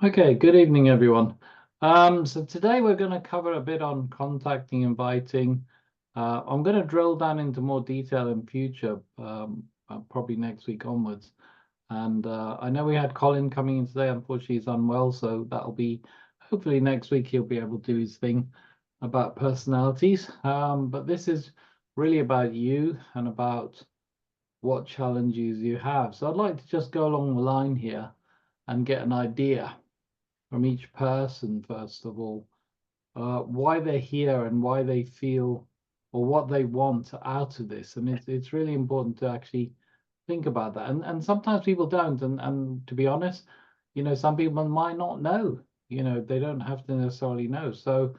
Okay, good evening, everyone. So today we're going to cover a bit on contacting, inviting. I'm going to drill down into more detail in future, probably next week onwards. And I know we had Colin coming in today. Unfortunately, he's unwell, so that'll be hopefully next week he'll be able to do his thing about personalities. But this is really about you and about what challenges you have. So I'd like to just go along the line here and get an idea from each person, first of all, why they're here and why they feel or what they want out of this. And it's really important to actually think about that. And sometimes people don't. And to be honest, some people might not know. They don't have to necessarily know. So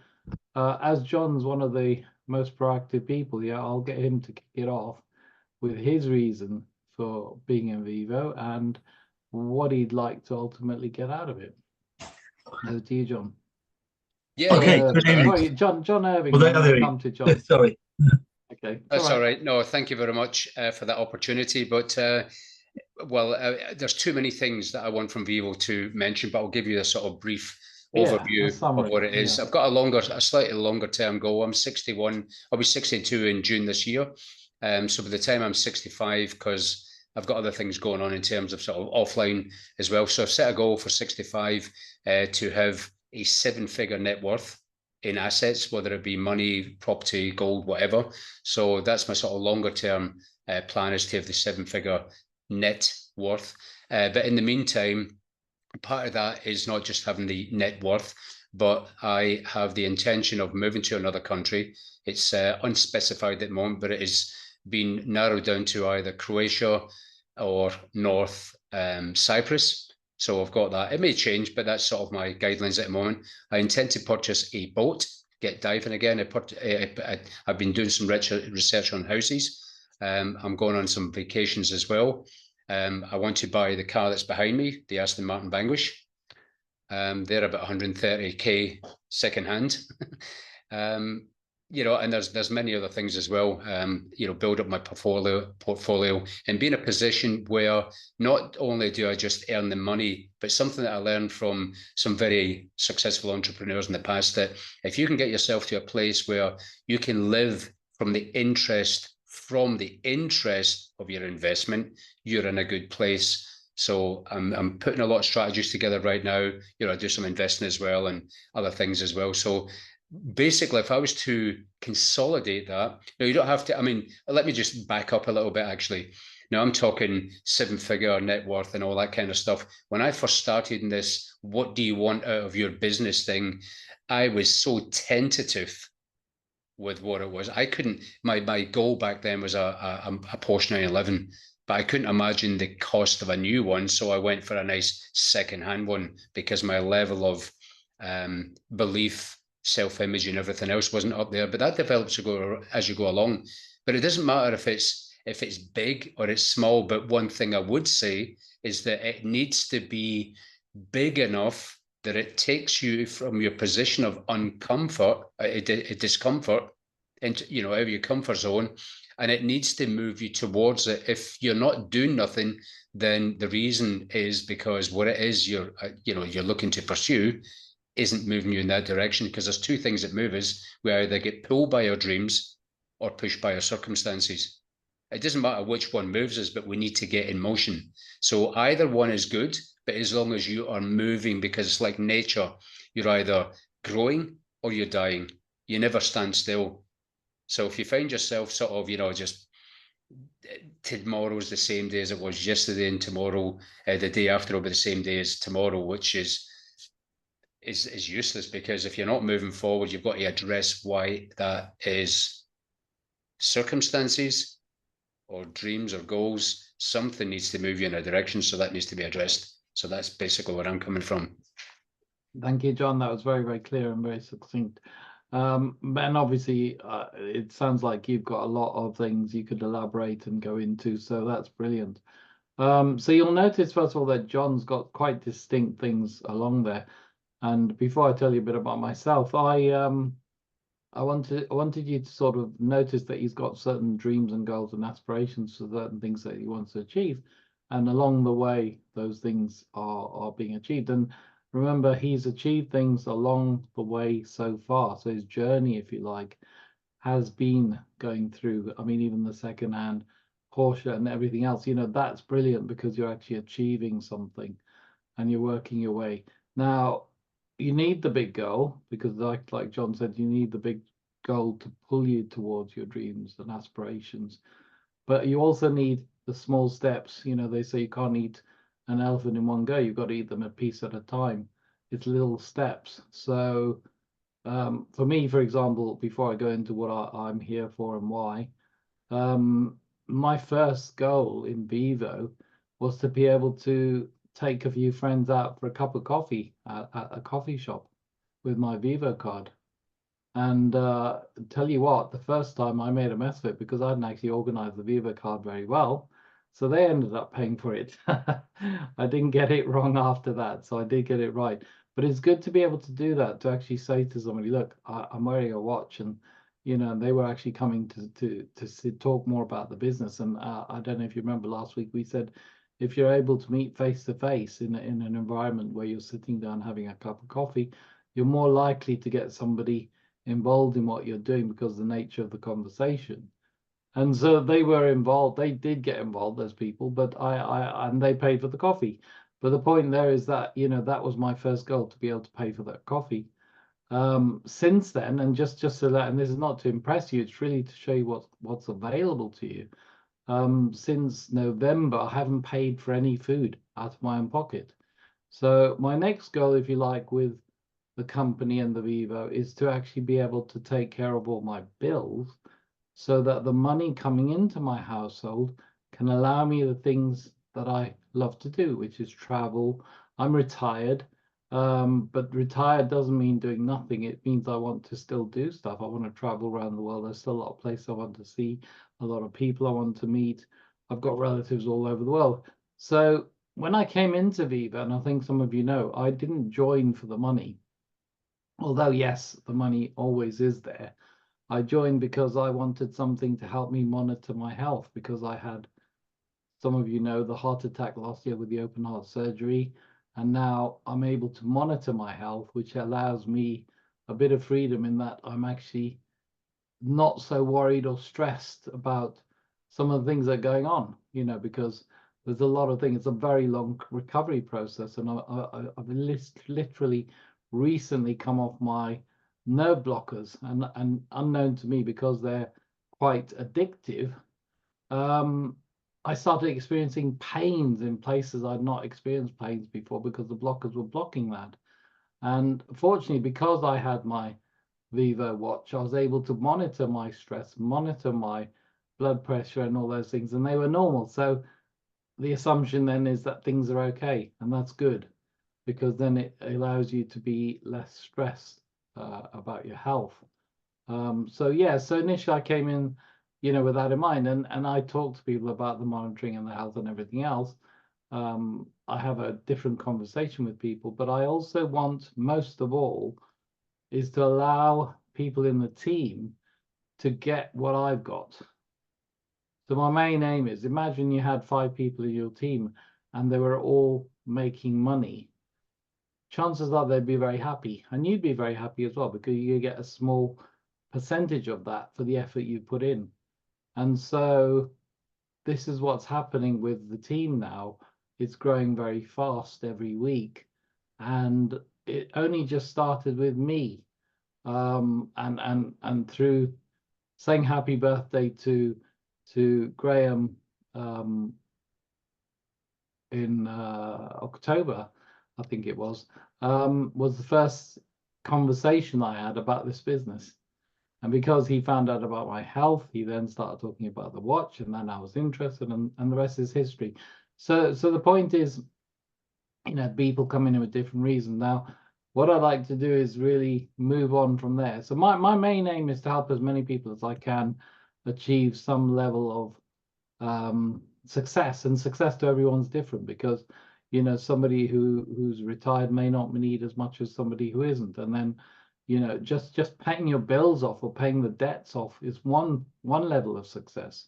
as John's one of the most proactive people, yeah, I'll get him to kick it off with his reason for being in Vivo and what he'd like to ultimately get out of it. Over to you, John. Yeah, Okay, no, good evening. Sorry, John Irving. Well, Then we'll come to John. Sorry. Okay, that's all right. No, thank you very much for that opportunity. But there's too many things that I want from Vivo to mention, but I'll give you a sort of brief overview of what it is. Yeah. I've got a slightly longer term goal. I'm 61. I'll be 62 in June this year. So by the time I'm 65, because I've got other things going on in terms of sort of offline as well. So I've set a goal for 65 to have a 7-figure net worth in assets, whether it be money, property, gold, whatever. So that's my sort of longer term plan, is to have the 7-figure net worth. But in the meantime, part of that is not just having the net worth, but I have the intention of moving to another country. It's unspecified at the moment, but it is been narrowed down to either Croatia or North Cyprus. So I've got that. It may change, but that's sort of my guidelines at the moment. I intend to purchase a boat, get diving again. I've been doing some research on houses. I'm going on some vacations as well. I want to buy the car that's behind me, the Aston Martin Vanquish. They're about 130k secondhand. And there's many other things as well. Build up my portfolio and be in a position where not only do I just earn the money, but something that I learned from some very successful entrepreneurs in the past, that if you can get yourself to a place where you can live from the interest of your investment, you're in a good place. So I'm putting a lot of strategies together right now. I do some investing as well and other things as well. So basically, if I was to consolidate that, you don't have to, let me just back up a little bit, actually. Now, I'm talking 7-figure net worth and all that kind of stuff. When I first started in this, what do you want out of your business thing? I was so tentative with what it was. I couldn't, my goal back then was a Porsche 911, but I couldn't imagine the cost of a new one. So I went for a nice second-hand one because my level of belief, self-image and everything else wasn't up there. But that develops as you go along. But it doesn't matter if it's big or it's small. But one thing I would say is that it needs to be big enough that it takes you from your position of discomfort, into out of your comfort zone, and it needs to move you towards it. If you're not doing nothing, then the reason is because what it is you're looking to pursue isn't moving you in that direction. Because there's two things that move us: we either get pulled by our dreams or pushed by our circumstances. It doesn't matter which one moves us, but we need to get in motion. So either one is good, but as long as you are moving, because it's like nature, you're either growing or you're dying. You never stand still. So if you find yourself sort of, just tomorrow's the same day as it was yesterday, and tomorrow, the day after will be the same day as tomorrow, which is useless, because if you're not moving forward, you've got to address why that is. Circumstances or dreams or goals, something needs to move you in a direction, so that needs to be addressed. So that's basically where I'm coming from. Thank you, John. That was very, very clear and very succinct. And obviously, it sounds like you've got a lot of things you could elaborate and go into, so that's brilliant. So you'll notice, first of all, that John's got quite distinct things along there. And before I tell you a bit about myself, I wanted you to sort of notice that he's got certain dreams and goals and aspirations for certain things that he wants to achieve, and along the way, those things are being achieved. And remember, he's achieved things along the way so far. So his journey, if you like, has been going through, I mean, even the second-hand Porsche and everything else, that's brilliant because you're actually achieving something and you're working your way. Now, you need the big goal because, like John said, you need the big goal to pull you towards your dreams and aspirations. But you also need the small steps. They say you can't eat an elephant in one go. You've got to eat them a piece at a time. It's little steps. So for me, for example, before I go into what I'm here for and why, my first goal in Vivo was to be able to take a few friends out for a cup of coffee at a coffee shop with my Vivo card. And tell you what, the first time I made a mess of it because I hadn't actually organized the Vivo card very well. So they ended up paying for it. I didn't get it wrong after that. So I did get it right. But it's good to be able to do that, to actually say to somebody, look, I'm wearing a watch. And, they were actually coming to talk more about the business. And I don't know if you remember last week, we said, if you're able to meet face to face in an environment where you're sitting down having a cup of coffee, you're more likely to get somebody involved in what you're doing because of the nature of the conversation. And so they were involved. They did get involved, those people, but and they paid for the coffee. But the point there is that, that was my first goal, to be able to pay for that coffee. Since then, and just so that, and this is not to impress you, it's really to show you what's available to you. Since November, I haven't paid for any food out of my own pocket. So my next goal, if you like, with the company and the Vivo is to actually be able to take care of all my bills so that the money coming into my household can allow me the things that I love to do, which is travel. I'm retired, but retired doesn't mean doing nothing. It means I want to still do stuff. I want to travel around the world. There's still a lot of places I want to see, a lot of people I want to meet. I've got relatives all over the world. So when I came into Viva, and I think some of you know, I didn't join for the money. Although, yes, the money always is there. I joined because I wanted something to help me monitor my health because I had, some of you know, the heart attack last year with the open heart surgery. And now I'm able to monitor my health, which allows me a bit of freedom in that I'm actually not so worried or stressed about some of the things that are going on, because there's a lot of things. It's a very long recovery process. And I've literally recently come off my nerve blockers, and unknown to me because they're quite addictive, I started experiencing pains in places I'd not experienced pains before because the blockers were blocking that. And fortunately, because I had my Vivo watch, I was able to monitor my stress, monitor my blood pressure and all those things, and they were normal. So the assumption then is that things are okay, and that's good because then it allows you to be less stressed about your health. So yeah, so initially I came in, with that in mind, and I talk to people about the monitoring and the health and everything else. I have a different conversation with people, but I also want, most of all, is to allow people in the team to get what I've got. So my main aim is, imagine you had 5 people in your team and they were all making money. Chances are they'd be very happy, and you'd be very happy as well because you get a small percentage of that for the effort you put in. And so this is what's happening with the team now. It's growing very fast every week, and it only just started with me, and through saying happy birthday to Graham in October, I think it was the first conversation I had about this business. And because he found out about my health, he then started talking about the watch, and then I was interested, and the rest is history. So the point is, people come in with different reasons. Now, what I'd like to do is really move on from there. So my main aim is to help as many people as I can achieve some level of success, and success to everyone's different because, somebody who's retired may not need as much as somebody who isn't. And then, just paying your bills off or paying the debts off is one level of success.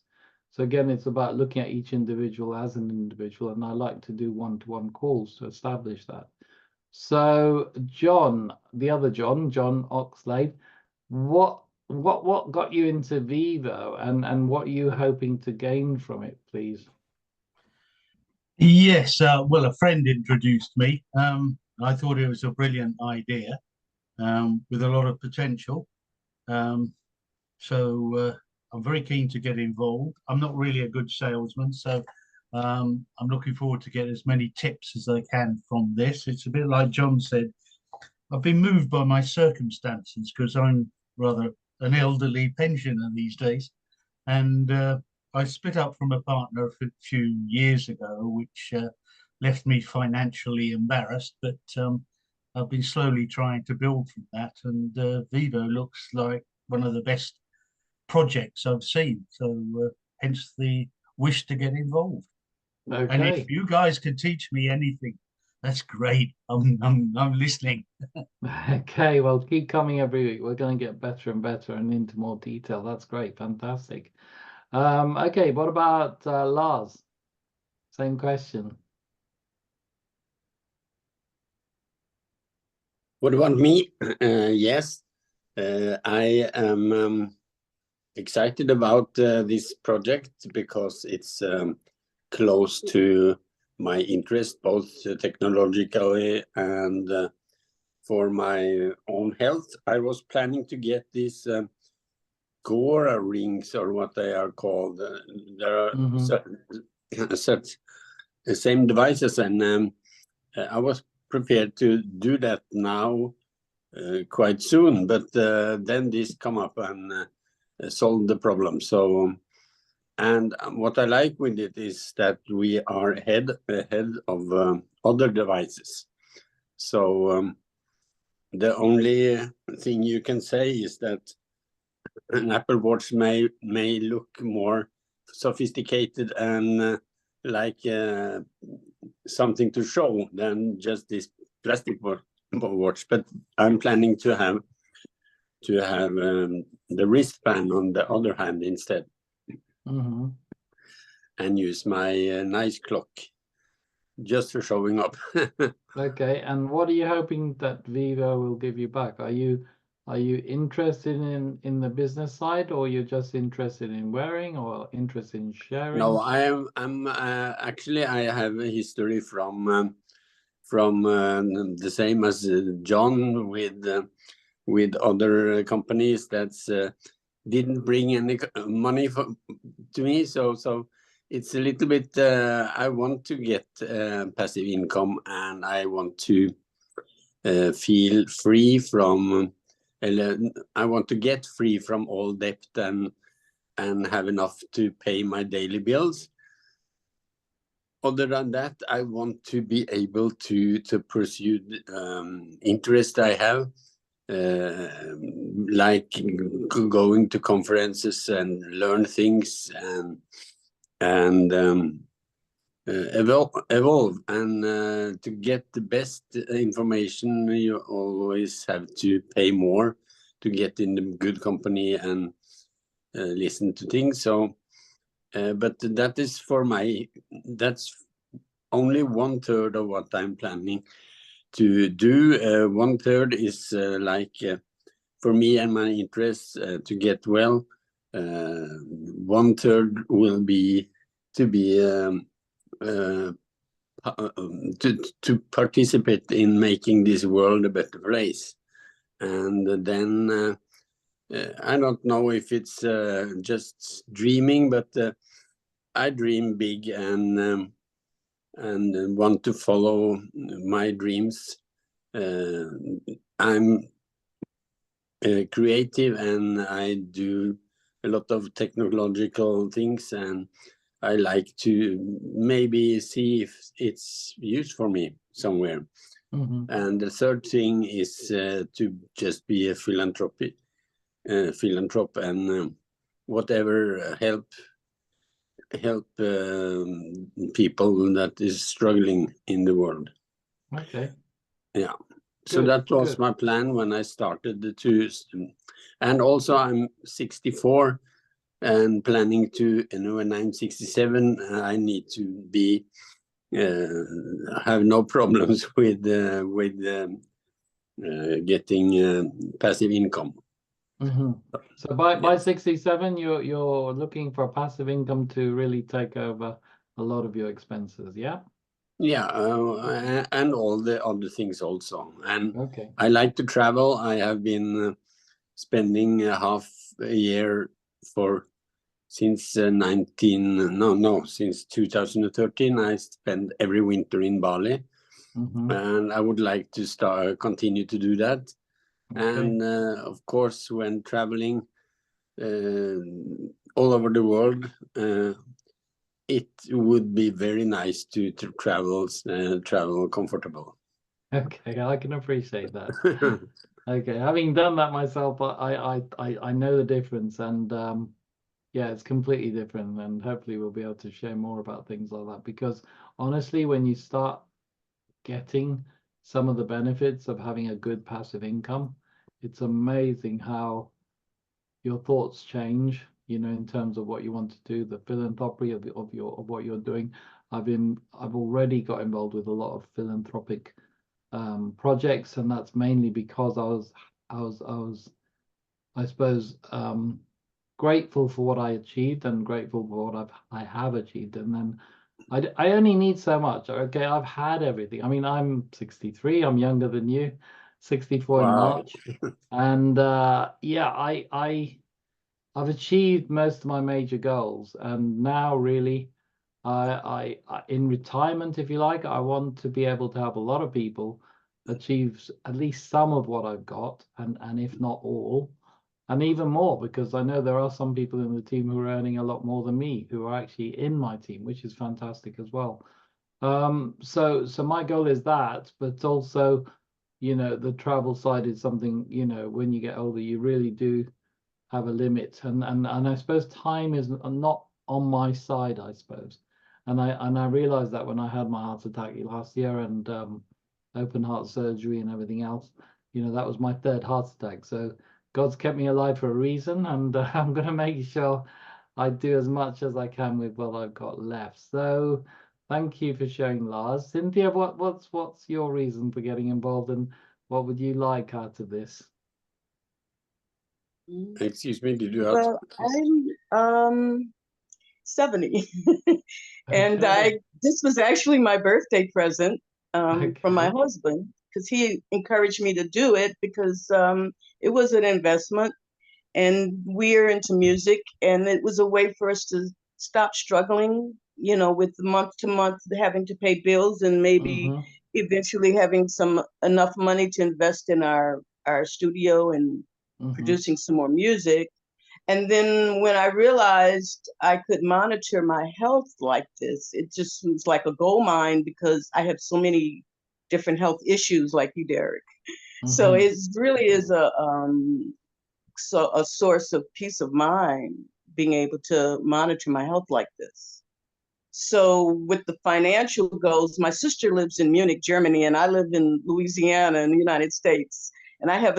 So again, it's about looking at each individual as an individual, and I like to do one-to-one calls to establish that. So John, the other John, John Oxlade, what got you into Vivo, and what are you hoping to gain from it, please? Yes, well, a friend introduced me. I thought it was a brilliant idea with a lot of potential. Um, so I'm very keen to get involved. I'm not really a good salesman, so I'm looking forward to get as many tips as I can from this. It's a bit like John said. I've been moved by my circumstances because I'm rather an elderly pensioner these days, and I split up from a partner a few years ago, which left me financially embarrassed. But I've been slowly trying to build from that, and Vivo looks like one of the best projects I've seen. So hence the wish to get involved. And if Okay. you guys can teach me anything, that's great. I'm listening. Okay, well, keep coming every week. We're going to get better and better and into more detail. That's great. Fantastic. Okay, what about Lars? Same question. What about me? Yes, I am excited about this project because it's close to my interest, both technologically and for my own health. I was planning to get these Gora rings, or what they are called. There are such the same devices, and I was prepared to do that now quite soon, but then this come up and solved the problem. So, and what I like with it is that we are ahead of other devices. So the only thing you can say is that an Apple Watch may look more sophisticated and like something to show than just this plastic watch. But I'm planning to have the wristband on the other hand instead, and use my nice clock just for showing up. Okay, and what are you hoping that Vivo will give you back? Are you interested in the business side, or you're just interested in wearing, or interested in sharing? No, I'm actually I have a history from the same as John with other companies that's didn't bring any money to me. So it's a little bit, I want to get passive income, and I want to feel free from, I want to get free from all debt and have enough to pay my daily bills. Other than that, I want to be able to pursue interest I have, like going to conferences and learn things and evolve. And to get the best information, you always have to pay more to get in the good company and listen to things. So but that is that's only 1/3 of what I'm planning to do. 1/3 is for me and my interests to get well. 1/3 will be to participate in making this world a better place. And then I don't know if it's just dreaming, but I dream big and want to follow my dreams. I'm creative, and I do a lot of technological things, and I like to maybe see if it's used for me somewhere. And the third thing is to just be a philanthrope and whatever help people that is struggling in the world. Okay. Yeah. So that was my plan when I started to, and also I'm 64 and planning to, when I'm 67, I need to be have no problems with getting passive income. So by 67, you're looking for passive income to really take over a lot of your expenses, yeah? Yeah, and all the other things also. And Okay. I like to travel. I have been spending half a year since 2013. I spend every winter in Bali, and I would like to continue to do that. Okay. And of course, when traveling all over the world, it would be very nice to travel comfortable. Okay, I can appreciate that. Okay, having done that myself, I know the difference, and yeah, it's completely different, and hopefully we'll be able to share more about things like that, because honestly, when you start getting some of the benefits of having a good passive income, it's amazing how your thoughts change, you know, in terms of what you want to do, the philanthropy of what you're doing. I've already got involved with a lot of philanthropic projects, and that's mainly because I suppose grateful for what I achieved and grateful for what I have achieved, and then I only need so much. Okay, I've had everything. I mean, I'm 63. I'm younger than you, 64 in March, and yeah, I've achieved most of my major goals, and now really, I in retirement, if you like, I want to be able to help a lot of people achieve at least some of what I've got, and if not all, and even more, because I know there are some people in the team who are earning a lot more than me, who are actually in my team, which is fantastic as well. So my goal is that, but also, you know, the travel side is something, you know, when you get older, you really do have a limit, and I suppose time is not on my side, I suppose, and I realized that when I had my heart attack last year, and open heart surgery and everything else, you know, that was my third heart attack. So God's kept me alive for a reason, and I'm going to make sure I do as much as I can with what I've got left. So thank you for sharing, Lars. Cynthia, what's your reason for getting involved, and what would you like out of this? Excuse me, did you have? Well, I'm 70, and Okay. this was actually my birthday present from my Okay. husband, because he encouraged me to do it, because it was an investment, and we're into music, and it was a way for us to stop struggling, you know, with month to month having to pay bills, and maybe eventually having enough money to invest in our studio and producing some more music. And then when I realized I could monitor my health like this, it just was like a gold mine, because I have so many different health issues like you, Derek. So it really is a source of peace of mind, being able to monitor my health like this. So with the financial goals, my sister lives in Munich, Germany, and I live in Louisiana in the United States. And I have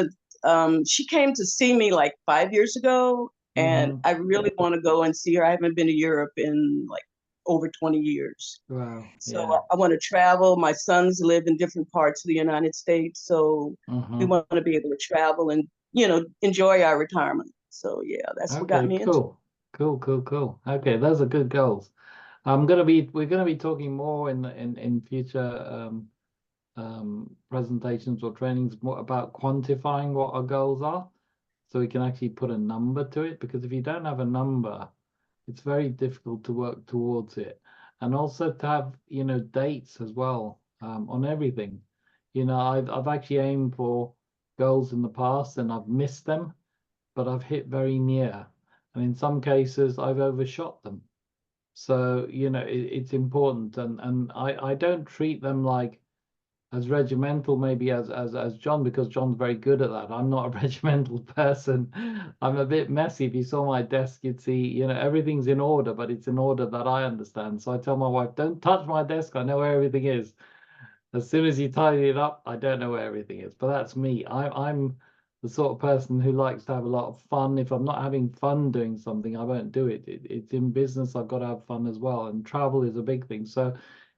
she came to see me like 5 years ago, and I really want to go and see her. I haven't been to Europe in like over 20 years. Wow. So Yeah. I want to travel. My sons live in different parts of the United States, so we want to be able to travel and, you know, enjoy our retirement. So yeah, that's what got me into it. Cool. Okay, those are good goals. We're gonna be talking more in future presentations or trainings more about quantifying what our goals are, so we can actually put a number to it, because if you don't have a number, it's very difficult to work towards it, and also to have, you know, dates as well on everything. You know, I've actually aimed for goals in the past, and I've missed them, but I've hit very near, and in some cases I've overshot them. So, you know, it's important, and I don't treat them like as regimental maybe as John, because John's very good at that. I'm not a regimental person. I'm a bit messy. If you saw my desk, you'd see, you know, everything's in order, but it's in order that I understand. So I tell my wife, don't touch my desk. I know where everything is. As soon as you tidy it up, I don't know where everything is. But that's me. I'm the sort of person who likes to have a lot of fun. If I'm not having fun doing something, I won't do it. It's in business, I've got to have fun as well. And travel is a big thing. So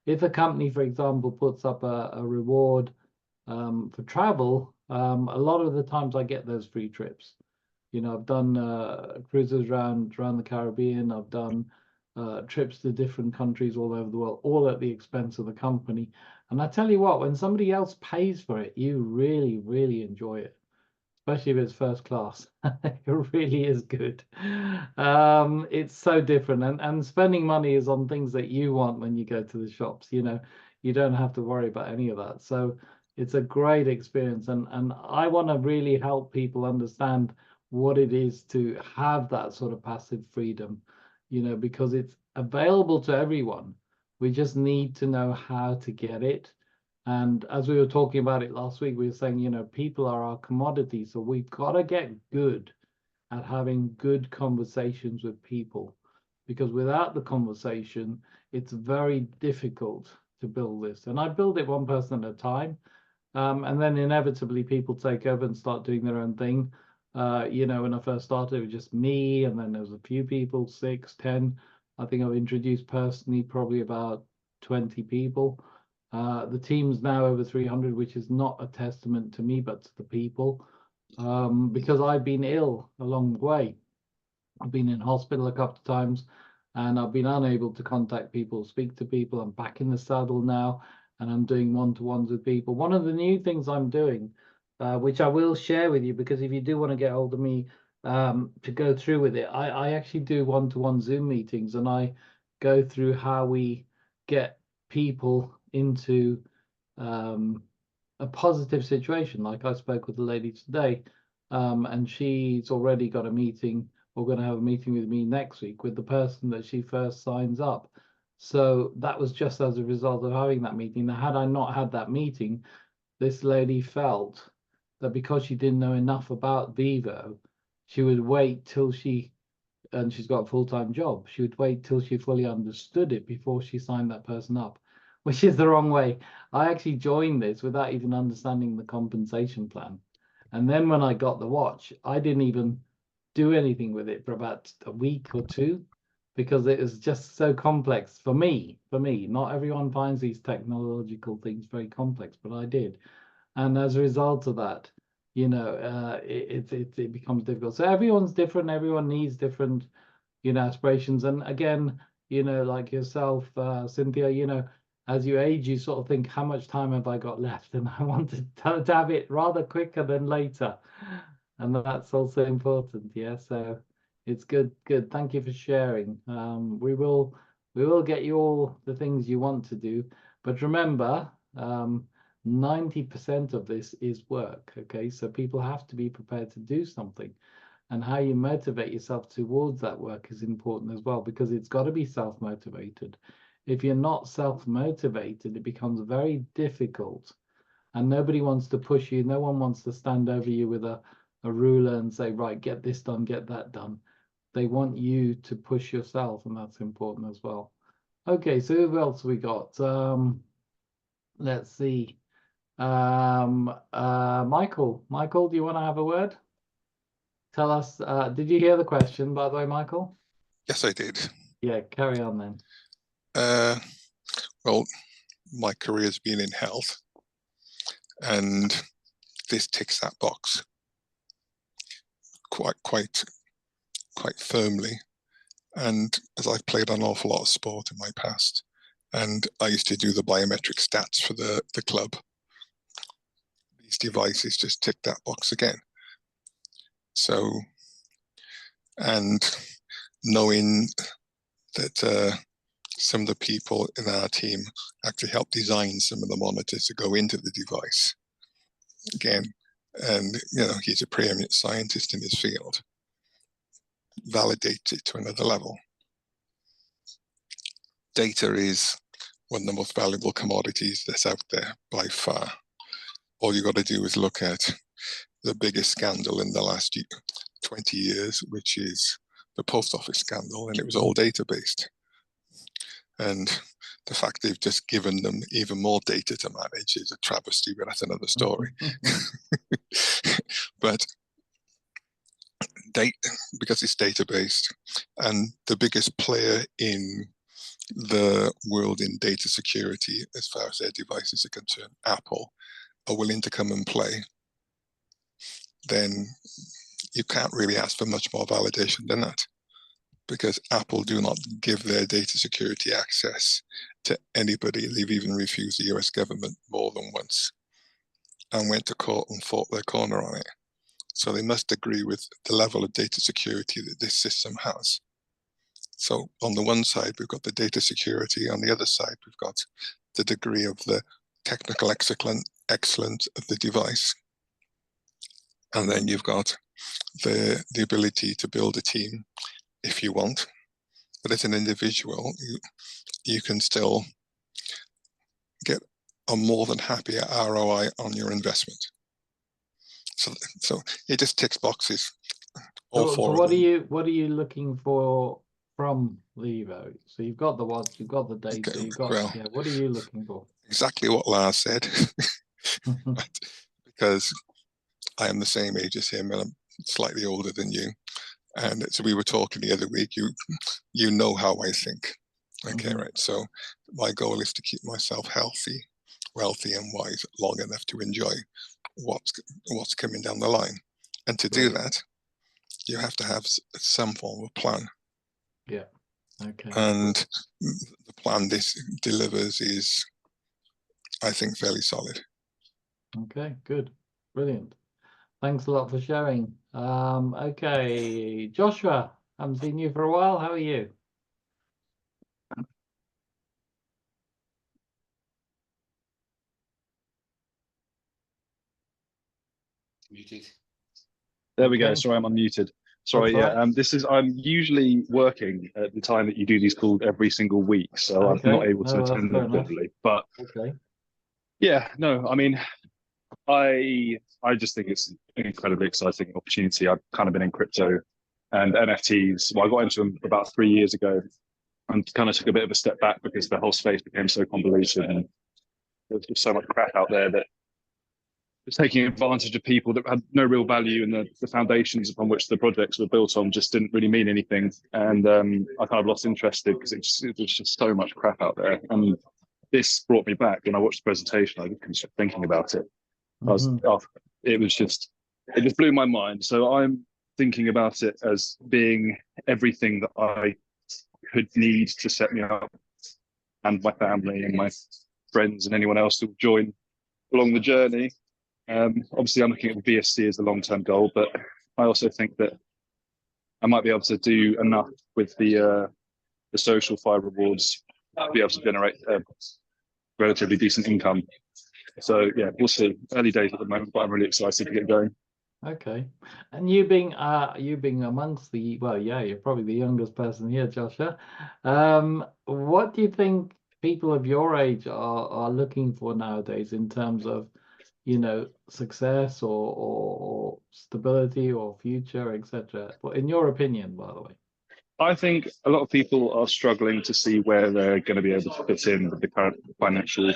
if a company, for example, puts up a reward for travel, a lot of the times I get those free trips. You know, I've done cruises around the Caribbean. I've done trips to different countries all over the world, all at the expense of the company. And I tell you what, when somebody else pays for it, you really, really enjoy it, especially if it's first class. It really is good. It's so different, and spending money is on things that you want when you go to the shops. You know, you don't have to worry about any of that. So it's a great experience, and I want to really help people understand what it is to have that sort of passive freedom, you know, because it's available to everyone. We just need to know how to get it. And as we were talking about it last week, we were saying, you know, people are our commodity. So we've got to get good at having good conversations with people, because without the conversation, it's very difficult to build this. And I build it one person at a time. And then inevitably people take over and start doing their own thing. You know, when I first started, it was just me, and then there was a few people, 6, 10. I think I've introduced personally probably about 20 people. The team's now over 300, which is not a testament to me, but to the people, because I've been ill along the way. I've been in hospital a couple of times, and I've been unable to contact people, speak to people. I'm back in the saddle now, and I'm doing one-to-ones with people. One of the new things I'm doing, which I will share with you, because if you do want to get hold of me to go through with it, I actually do one-to-one Zoom meetings, and I go through how we get people into a positive situation. Like I spoke with a lady today, and she's already got a meeting, or going to have a meeting with me next week with the person that she first signs up. So that was just as a result of having that meeting. Now, had I not had that meeting, this lady felt that because she didn't know enough about Vivo, she would wait till and she's got a full-time job, she would wait till she fully understood it before she signed that person up, which is the wrong way. I actually joined this without even understanding the compensation plan. And then when I got the watch, I didn't even do anything with it for about a week or two, because it was just so complex for me. Not everyone finds these technological things very complex, but I did. And as a result of that, you know, it becomes difficult. So everyone's different. Everyone needs different, you know, aspirations. And again, you know, like yourself, Cynthia, you know, as you age, you sort of think, how much time have I got left? And I want to have it rather quicker than later. And that's also important. Yeah. So it's good. Thank you for sharing. We will get you all the things you want to do. But remember, 90% of this is work. Okay. So people have to be prepared to do something. And how you motivate yourself towards that work is important as well, because it's got to be self-motivated. If you're not self-motivated, it becomes very difficult, and nobody wants to push you. No one wants to stand over you with a ruler and say, right, get this done, get that done. They want you to push yourself, and that's important as well. Okay, so who else we got? Let's see. Michael. Michael, do you want to have a word? Tell us, did you hear the question, by the way, Michael? Yes, I did. Yeah, carry on then. Well, my career's been in health, and this ticks that box quite firmly. And as I've played an awful lot of sport in my past, and I used to do the biometric stats for the club, these devices just tick that box again. So, and knowing that some of the people in our team actually helped design some of the monitors to go into the device again, and you know, he's a preeminent scientist in his field, validates it to another level. Data is one of the most valuable commodities that's out there by far. All you got to do is look at the biggest scandal in the last 20 years, which is the post office scandal, and it was all data-based. And the fact they've just given them even more data to manage is a travesty, but that's another story. But because it's data-based, and the biggest player in the world in data security as far as their devices are concerned, Apple, are willing to come and play, then you can't really ask for much more validation than that, because Apple do not give their data security access to anybody. They've even refused the US government more than once and went to court and fought their corner on it. So they must agree with the level of data security that this system has. So on the one side, we've got the data security. On the other side, we've got the degree of the technical excellence of the device. And then you've got the ability to build a team if you want. But as an individual, you can still get a more than happy ROI on your investment. So it just ticks boxes. So what are you looking for from the Evo? So you've got the watch, you've got the data, Okay, you've got, well, yeah, what are you looking for? Exactly what Lars said, because I am the same age as him and I'm slightly older than you. And so we were talking the other week, you know how I think. Okay, right. So my goal is to keep myself healthy, wealthy and wise long enough to enjoy what's coming down the line. And to do that, you have to have some form of plan. Yeah. Okay. And the plan this delivers is, I think, fairly solid. Okay, good. Brilliant. Thanks a lot for sharing. Okay, Joshua, I haven't seen you for a while. How are you? Muted. There we go. Okay. Sorry, I'm unmuted. Sorry, That's yeah. I'm usually working at the time that you do these calls every single week, so I'm Okay. not able to No, that's attend fair them enough. fully. But Okay. yeah, no, I mean, I just think it's an incredibly exciting opportunity. I've kind of been in crypto and NFTs. Well, I got into them about 3 years ago and kind of took a bit of a step back because the whole space became so convoluted and there's just so much crap out there that was taking advantage of people that had no real value, and the foundations upon which the projects were built on just didn't really mean anything. And I kind of lost interest in because it was just so much crap out there. And this brought me back. When I watched the presentation, I just couldn't stop thinking about it. It just blew my mind. So I'm thinking about it as being everything that I could need to set me up, and my family and my friends and anyone else who will join along the journey. Obviously, I'm looking at the VSC as the long-term goal, but I also think that I might be able to do enough with the social fire rewards to be able to generate a relatively decent income. So yeah, we'll see. Early days at the moment, but I'm really excited to get going. Okay. And you being amongst the, well, yeah, you're probably the youngest person here, Joshua. What do you think people of your age are looking for nowadays in terms of, you know, success or stability or future, etc.? Well, in your opinion, by the way. I think a lot of people are struggling to see where they're going to be able to fit in with the current financial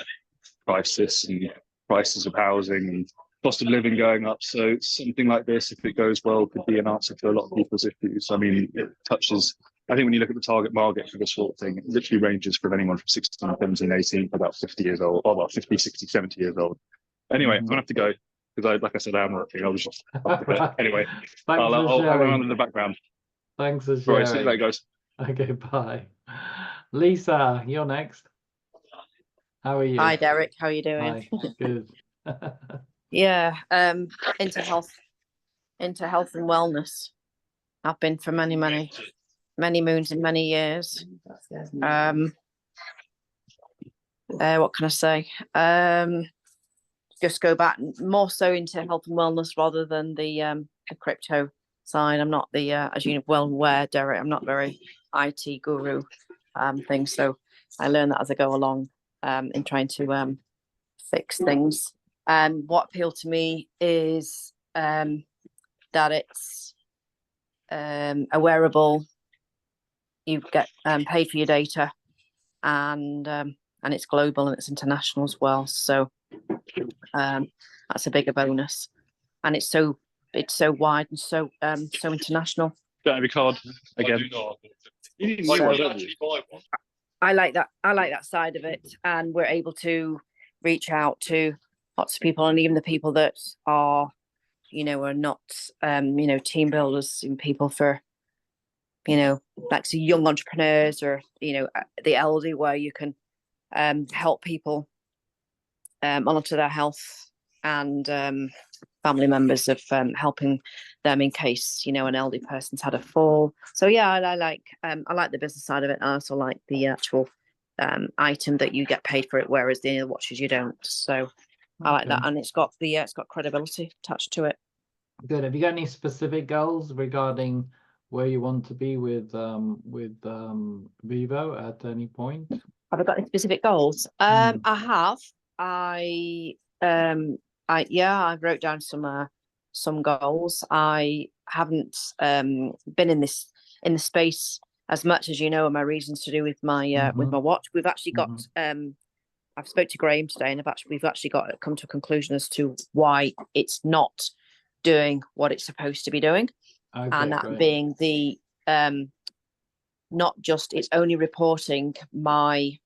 crisis and prices of housing and cost of living going up. So something like this, if it goes well, could be an answer to a lot of people's issues. I mean, it touches, I think when you look at the target market for this sort of thing, it literally ranges from anyone from 16, 17, 18 to about 50 years old, or about 50, 60, 70 years old. Anyway, I'm going to have to go because, like I said, I am working. I was just anyway. I'll run on in the background. Thanks for sharing. Right, see you later, guys. Okay, bye. Lisa, you're next. How are you? Hi, Derek. How are you doing? Hi. Good. Yeah, into health and wellness. I've been for many moons and many years. What can I say? Just go back more so into health and wellness rather than the crypto side. I'm not the as you well aware, Derek, I'm not very IT guru thing. So I learn that as I go along in trying to fix things. What appealed to me is that it's a wearable. You get paid for your data, and it's global and it's international as well. So that's a bigger bonus, and it's so wide and so international. Don't have your card again. You didn't buy one. I like that. I like that side of it, and we're able to reach out to lots of people, and even the people that are, are not, team builders and people for, like so young entrepreneurs or the elderly, where you can help people monitor their health and family members of helping them in case an elderly person's had a fall. So yeah, I like the business side of it. I also like the actual item that you get paid for it, whereas the other watches you don't. So I like that, and it's got credibility attached to it. Good. Have you got any specific goals regarding where you want to be with Vivo at any point? Have I got any specific goals? I have. I wrote down some goals. I haven't been in the space as much as and my reasons to do with my watch. We've actually got I've spoke to Graham today, and we've actually got come to a conclusion as to why it's not doing what it's supposed to be doing. Okay, and that great. being the not just it's only reporting my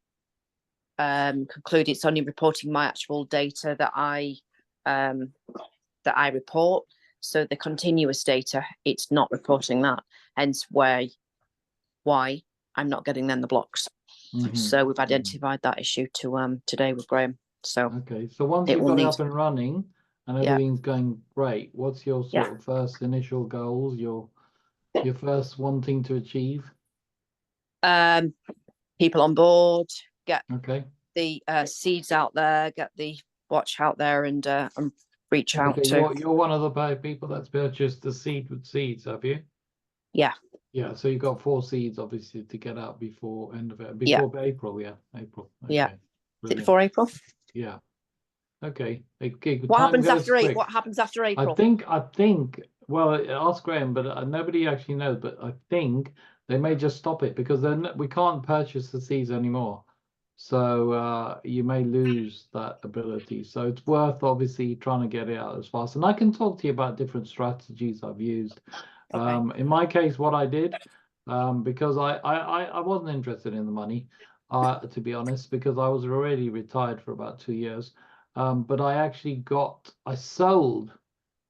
conclude it's only reporting my actual data that I report. So the continuous data, it's not reporting that, hence why I'm not getting then the blocks. So we've identified that issue to today with Graham. So okay, so once you've got it up and running and everything's going great, what's your sort of first initial goals, your first wanting to achieve? People on board, get the seeds out there, get the watch out there, and reach out to. You're one of the people that's purchased the seed with seeds, have you? Yeah. Yeah, so you've got 4 seeds obviously to get out before end of it, before April. Yeah, April. Okay. Yeah. Is it before April? Yeah. Okay. What happens after April? What happens after April? I think. Well, ask Graham, but nobody actually knows. But I think they may just stop it because then we can't purchase the seeds anymore. So you may lose that ability. So it's worth obviously trying to get it out as fast. And I can talk to you about different strategies I've used. In my case, what I did, because I wasn't interested in the money, to be honest, because I was already retired for about 2 years. But I sold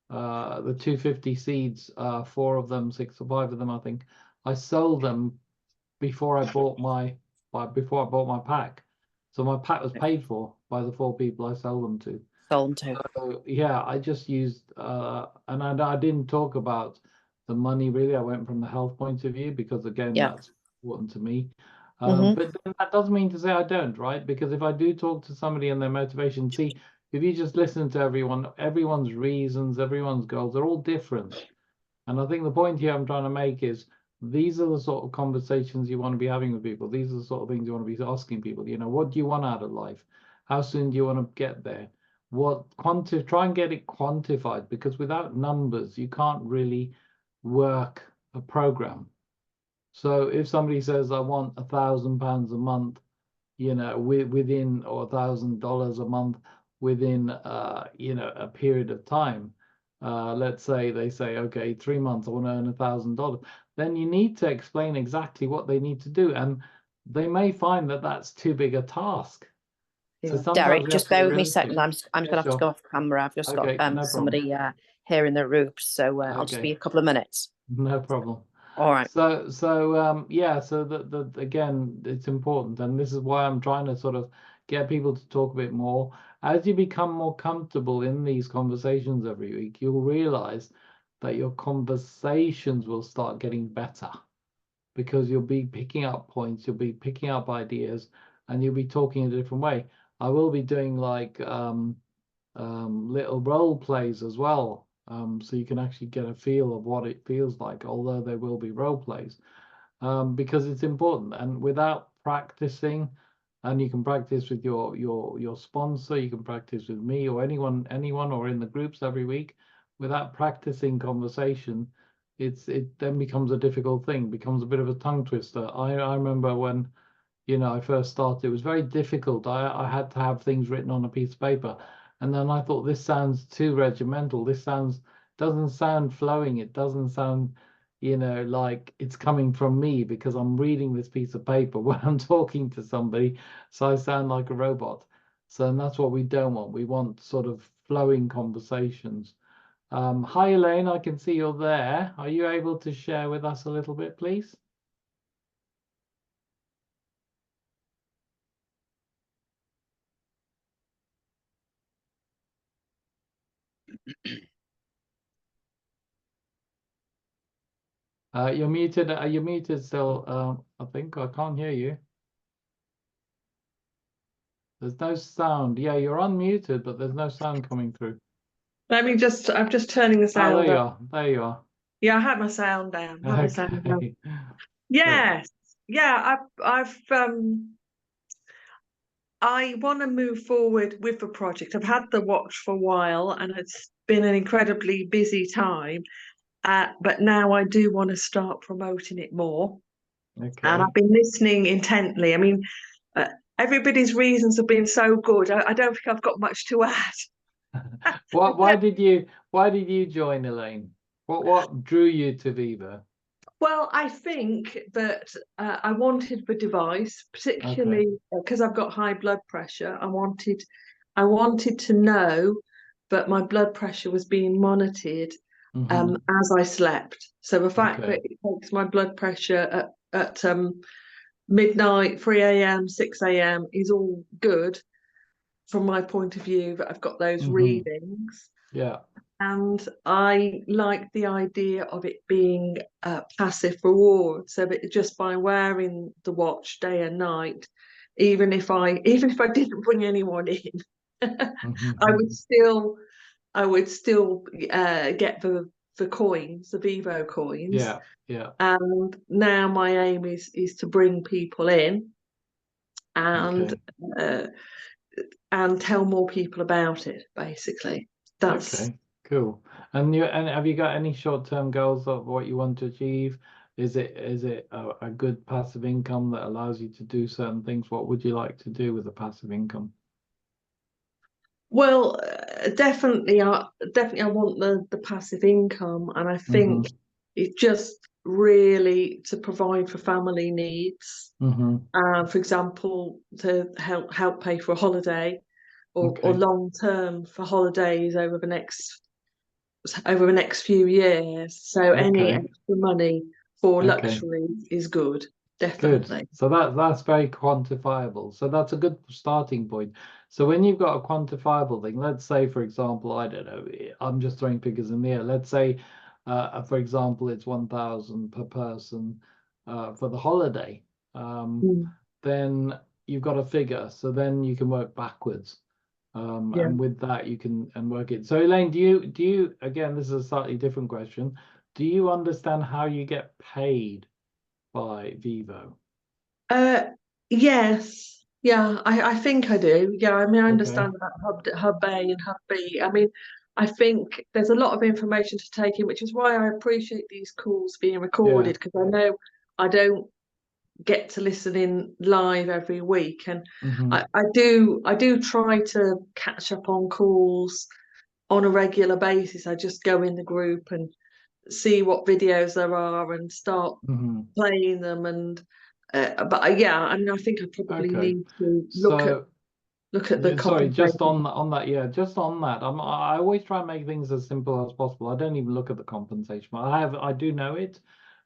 the 250 seeds, 4 of them, 6 or 5 of them, I think. I sold them before I bought my pack. So my pack was paid for by the 4 people I sold them to. So, yeah, I just used and I didn't talk about the money really. I went from the health point of view because again that's important to me. But that doesn't mean to say I don't, right? Because if I do talk to somebody and their motivation, see, if you just listen to everyone's reasons, everyone's goals, they're all different. And I think the point here I'm trying to make is these are the sort of conversations you want to be having with people. These are the sort of things you want to be asking people. What do you want out of life? How soon do you want to get there? Try and get it quantified, because without numbers, you can't really work a program. So if somebody says, I want £1,000 a month, within, or $1,000 a month within, a period of time, let's say they say, okay, 3 months, I want to earn $1,000. Then you need to explain exactly what they need to do. And they may find that that's too big a task. So Derek, just bear with me a second. I'm going to have to go off camera. I've just got somebody here in the room. So I'll just be a couple of minutes. No problem. All right. So the again, it's important, and this is why I'm trying to sort of get people to talk a bit more. As you become more comfortable in these conversations every week, you'll realize that your conversations will start getting better, because you'll be picking up points, you'll be picking up ideas, and you'll be talking in a different way. I will be doing like little role plays as well. So you can actually get a feel of what it feels like, although there will be role plays, because it's important. And without practicing, and you can practice with your sponsor, you can practice with me or anyone or in the groups every week. Without practicing conversation, it then becomes a difficult thing, becomes a bit of a tongue twister. I remember when I first started, it was very difficult. I had to have things written on a piece of paper. And then I thought, this sounds too regimental. This doesn't sound flowing. It doesn't sound, you know, like it's coming from me because I'm reading this piece of paper when I'm talking to somebody, so I sound like a robot. So and that's what we don't want. We want sort of flowing conversations. Hi Elaine, I can see you're there. Are you able to share with us a little bit, please? You're muted. Are you muted still? I think I can't hear you. There's no sound. Yeah, you're unmuted, but there's no sound coming through. I'm just turning the Oh, sound there you up. are. There you are. Yeah, I had my sound down. Had my sound down. Okay. Yes. Yeah, I want to move forward with the project. I've had the watch for a while and it's been an incredibly busy time. But now I do want to start promoting it more. Okay. And I've been listening intently. I mean, everybody's reasons have been so good. I don't think I've got much to add. Why did you join, Elaine? What drew you to Viva? Well, I think that I wanted the device, particularly because I've got high blood pressure. I wanted to know that my blood pressure was being monitored as I slept. So the fact that it takes my blood pressure at midnight, 3 a.m., 6 a.m. is all good from my point of view, that I've got those readings. Yeah. And I like the idea of it being a passive reward, so that just by wearing the watch day and night, even if I didn't bring anyone in, I would still get the coins, the Vivo coins. Yeah, yeah. And now my aim is to bring people in and tell more people about it. Basically, that's okay. Cool. And have you got any short-term goals of what you want to achieve? Is it a good passive income that allows you to do certain things? What would you like to do with the passive income? Well, definitely, I want the passive income, and I think it's just really to provide for family needs. For example, to help pay for a holiday, or long term for holidays over the next few years. So any extra money for luxury is good, definitely. Good. So that's very quantifiable. So that's a good starting point. So when you've got a quantifiable thing, let's say, for example, I don't know, I'm just throwing figures in the air. Let's say, for example, it's 1,000 per person for the holiday. Then you've got a figure. So then you can work backwards. And with that you can work it. So Elaine, do you again, this is a slightly different question. Do you understand how you get paid by Vivo? Yes. Yeah, I think I do. Yeah, I mean, I understand about hub A and hub B. I mean, I think there's a lot of information to take in, which is why I appreciate these calls being recorded, because I know I don't get to listen in live every week, and I do try to catch up on calls on a regular basis. I just go in the group and see what videos there are and start playing them. And but yeah, I mean, I think I probably need to look at the sorry, just compensation. on that, yeah, just on that. I always try and make things as simple as possible. I don't even look at the compensation. I do know it,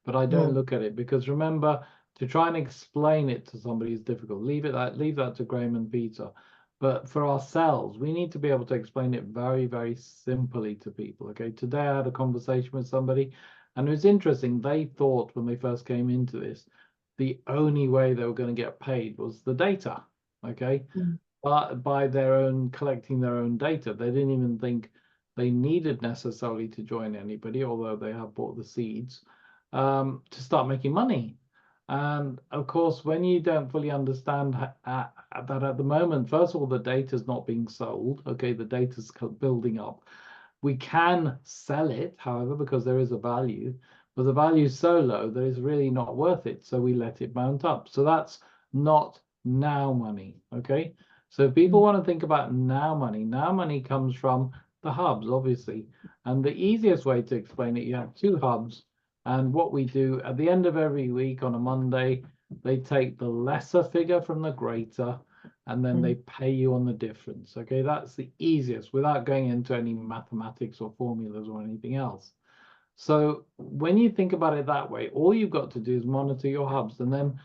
but I don't look at it, because remember, to try and explain it to somebody is difficult. Leave that to Graham and Peter. But for ourselves, we need to be able to explain it very, very simply to people. Okay, today I had a conversation with somebody, and it was interesting. They thought when they first came into this, the only way they were going to get paid was the data. Okay, but by collecting their own data, they didn't even think they needed necessarily to join anybody, although they have bought the seeds to start making money. And of course, when you don't fully understand that at the moment, first of all, the data is not being sold. Okay, the data is building up. We can sell it, however, because there is a value, but the value is so low that it's really not worth it. So we let it mount up. So that's not now money. Okay, so if people want to think about now money comes from the hubs, obviously. And the easiest way to explain it, you have two hubs. And what we do at the end of every week on a Monday, they take the lesser figure from the greater, and then they pay you on the difference. Okay, that's the easiest without going into any mathematics or formulas or anything else. So when you think about it that way, all you've got to do is monitor your hubs and then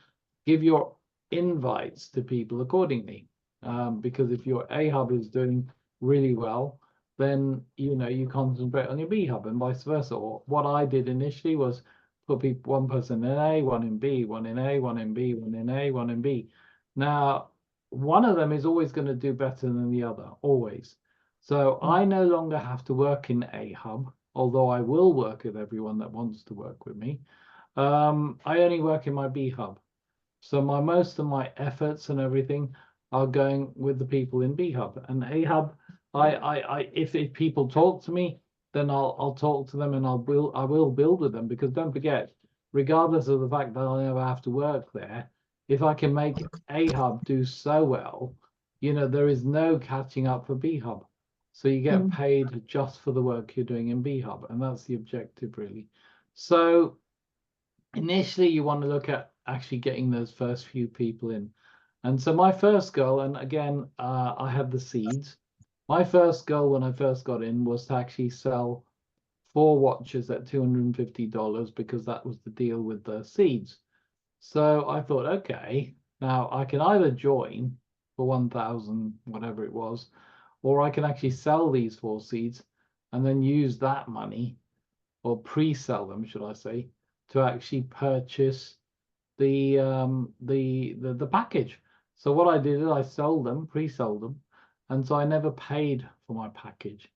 give your invites to people accordingly. Because if your A hub is doing really well, then you concentrate on your B hub and vice versa. Or what I did initially was put people, one person in A, one in B, one in A, one in B, one in A, one in B. Now, one of them is always going to do better than the other, always. So I no longer have to work in A hub, although I will work with everyone that wants to work with me. I only work in my B hub. So most of my efforts and everything are going with the people in B hub. And A hub, if people talk to me, then I'll talk to them and I will build with them, because don't forget, regardless of the fact that I'll never have to work there, if I can make A hub do so well, there is no catching up for B hub. So you get paid just for the work you're doing in B hub, and that's the objective really. So initially you want to look at actually getting those first few people in. And so my first goal, and again, I had the seeds. My first goal when I first got in was to actually sell 4 watches at $250, because that was the deal with the seeds. So I thought, okay, now I can either join for 1,000, whatever it was, or I can actually sell these 4 seeds and then use that money, or pre-sell them, should I say, to actually purchase the package. So what I did is I sold them, pre-sold them, and so I never paid for my package.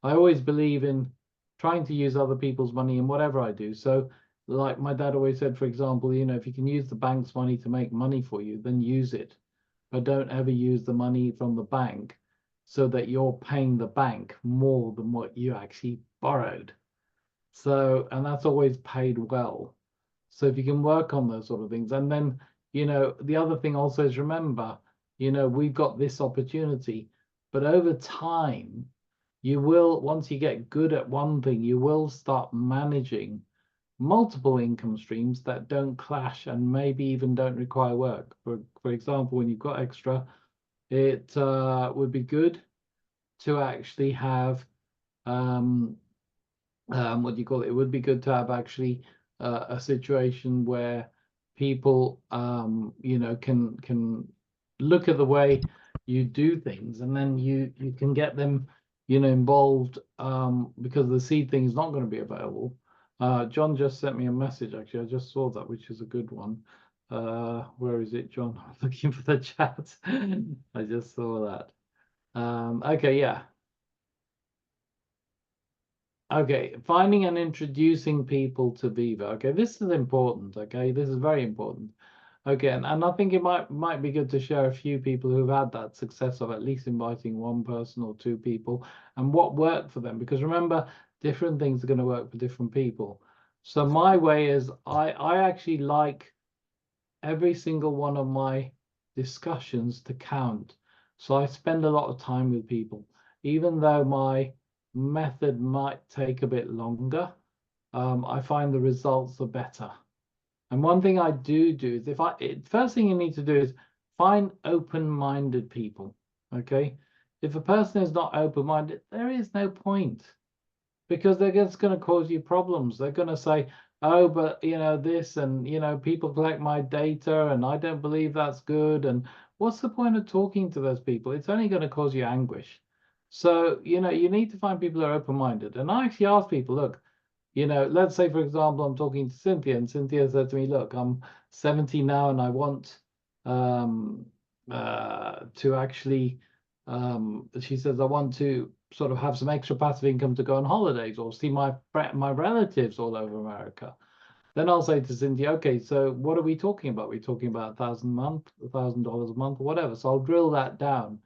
I always believe in trying to use other people's money in whatever I do. So like my dad always said, for example, if you can use the bank's money to make money for you, then use it. But don't ever use the money from the bank so that you're paying the bank more than what you actually borrowed. So, and that's always paid well. So if you can work on those sort of things, and then, the other thing also is, remember, we've got this opportunity, but over time, you will, once you get good at one thing, you will start managing multiple income streams that don't clash and maybe even don't require work. For example, when you've got extra, it would be good to actually have what do you call it? It would be good to have actually a situation where people, can look at the way you do things, and then you can get them, involved, because the seed thing is not going to be available. John just sent me a message, actually. I just saw that, which is a good one. Where is it, John? I'm looking for the chat. I just saw that. Okay, yeah. Okay, finding and introducing people to Viva. Okay, this is important. Okay, this is very important. Okay, and I think it might be good to share a few people who've had that success of at least inviting one person or 2 people and what worked for them. Because remember, different things are going to work for different people. So my way is I actually like every single one of my discussions to count. So I spend a lot of time with people, even though my method might take a bit longer. I find the results are better. And one thing I do is first thing you need to do is find open-minded people. Okay, if a person is not open-minded, there is no point, because they're just going to cause you problems. They're going to say, oh, but this, and people collect my data and I don't believe that's good. And what's the point of talking to those people? It's only going to cause you anguish. So you need to find people who are open-minded. And I actually ask people, look, let's say, for example, I'm talking to Cynthia, and Cynthia said to me, look, I'm 70 now and I want to actually, she says, I want to sort of have some extra passive income to go on holidays or see my relatives all over America. Then I'll say to Cynthia, okay, so what are we talking about? We're talking about $1,000 a month, $1,000 a month, or whatever. So I'll drill that down.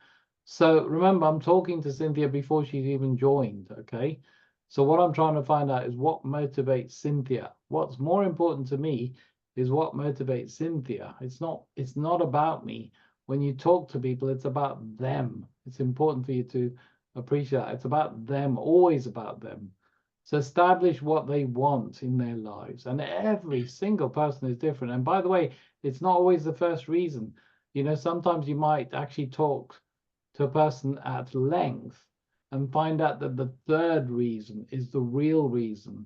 So remember, I'm talking to Cynthia before she's even joined, okay? So what I'm trying to find out is what motivates Cynthia. What's more important to me is what motivates Cynthia. It's not about me. When you talk to people, it's about them. It's important for you to appreciate that. It's about them, always about them. So establish what they want in their lives, and every single person is different. And by the way, it's not always the first reason. You know, sometimes you might actually talk to a person at length and find out that the third reason is the real reason.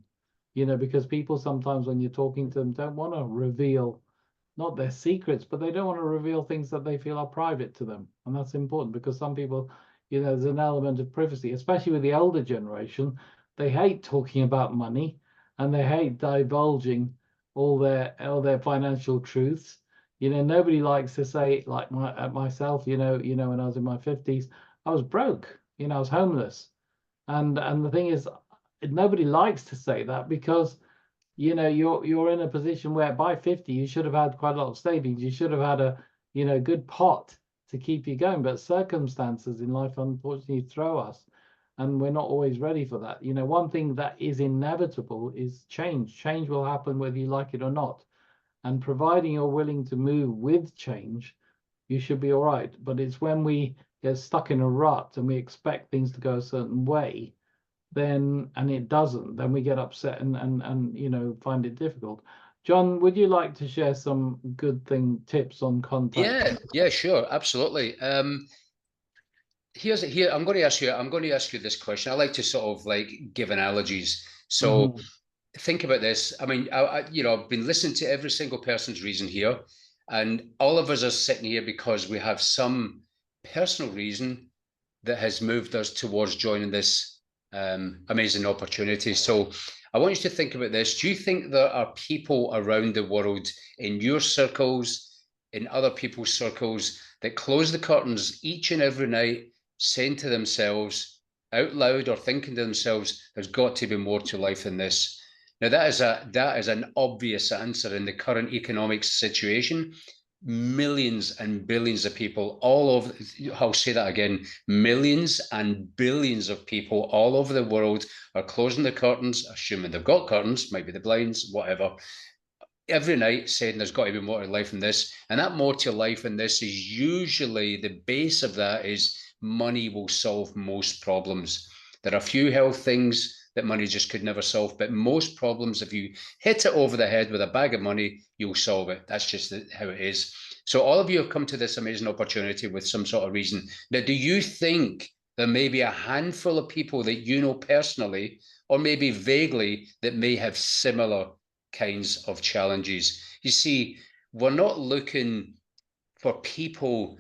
You know, because people sometimes when you're talking to them don't want to reveal not their secrets, but they don't want to reveal things that they feel are private to them. And that's important because some people, you know, there's an element of privacy, especially with the older generation. They hate talking about money and they hate divulging all their financial truths. You know, nobody likes to say, like myself, you know, when I was in my 50s, I was broke, you know, I was homeless. And the thing is, nobody likes to say that because you know you're in a position where by 50 you should have had quite a lot of savings, you should have had a good pot to keep you going, but circumstances in life unfortunately throw us and we're not always ready for that. You know, one thing that is inevitable is change will happen whether you like it or not, and providing you're willing to move with change, you should be all right. But it's when we get stuck in a rut and we expect things to go a certain way, then and it doesn't, then we get upset and you know find it difficult. John, would you like to share some good tips on contact? Yeah, sure, absolutely. Here I'm going to ask you this question. I like to sort of like give analogies. So think about this. I mean, I've been listening to every single person's reason here, and all of us are sitting here because we have some personal reason that has moved us towards joining this amazing opportunity. So I want you to think about this. Do you think there are people around the world in your circles, in other people's circles, that close the curtains each and every night, saying to themselves out loud or thinking to themselves, there's got to be more to life than this? Now, that is an obvious answer in the current economic situation. Millions and billions of people all over, I'll say that again, millions and billions of people all over the world are closing the curtains, assuming they've got curtains, might be the blinds, whatever, every night saying there's got to be more to life than this. And that more to life than this is usually, the base of that is money will solve most problems. There are a few health things that money just could never solve, but most problems, if you hit it over the head with a bag of money, you'll solve it. That's just how it is. So all of you have come to this amazing opportunity with some sort of reason. Now, do you think there may be a handful of people that you know personally, or maybe vaguely, that may have similar kinds of challenges? You see, we're not looking for people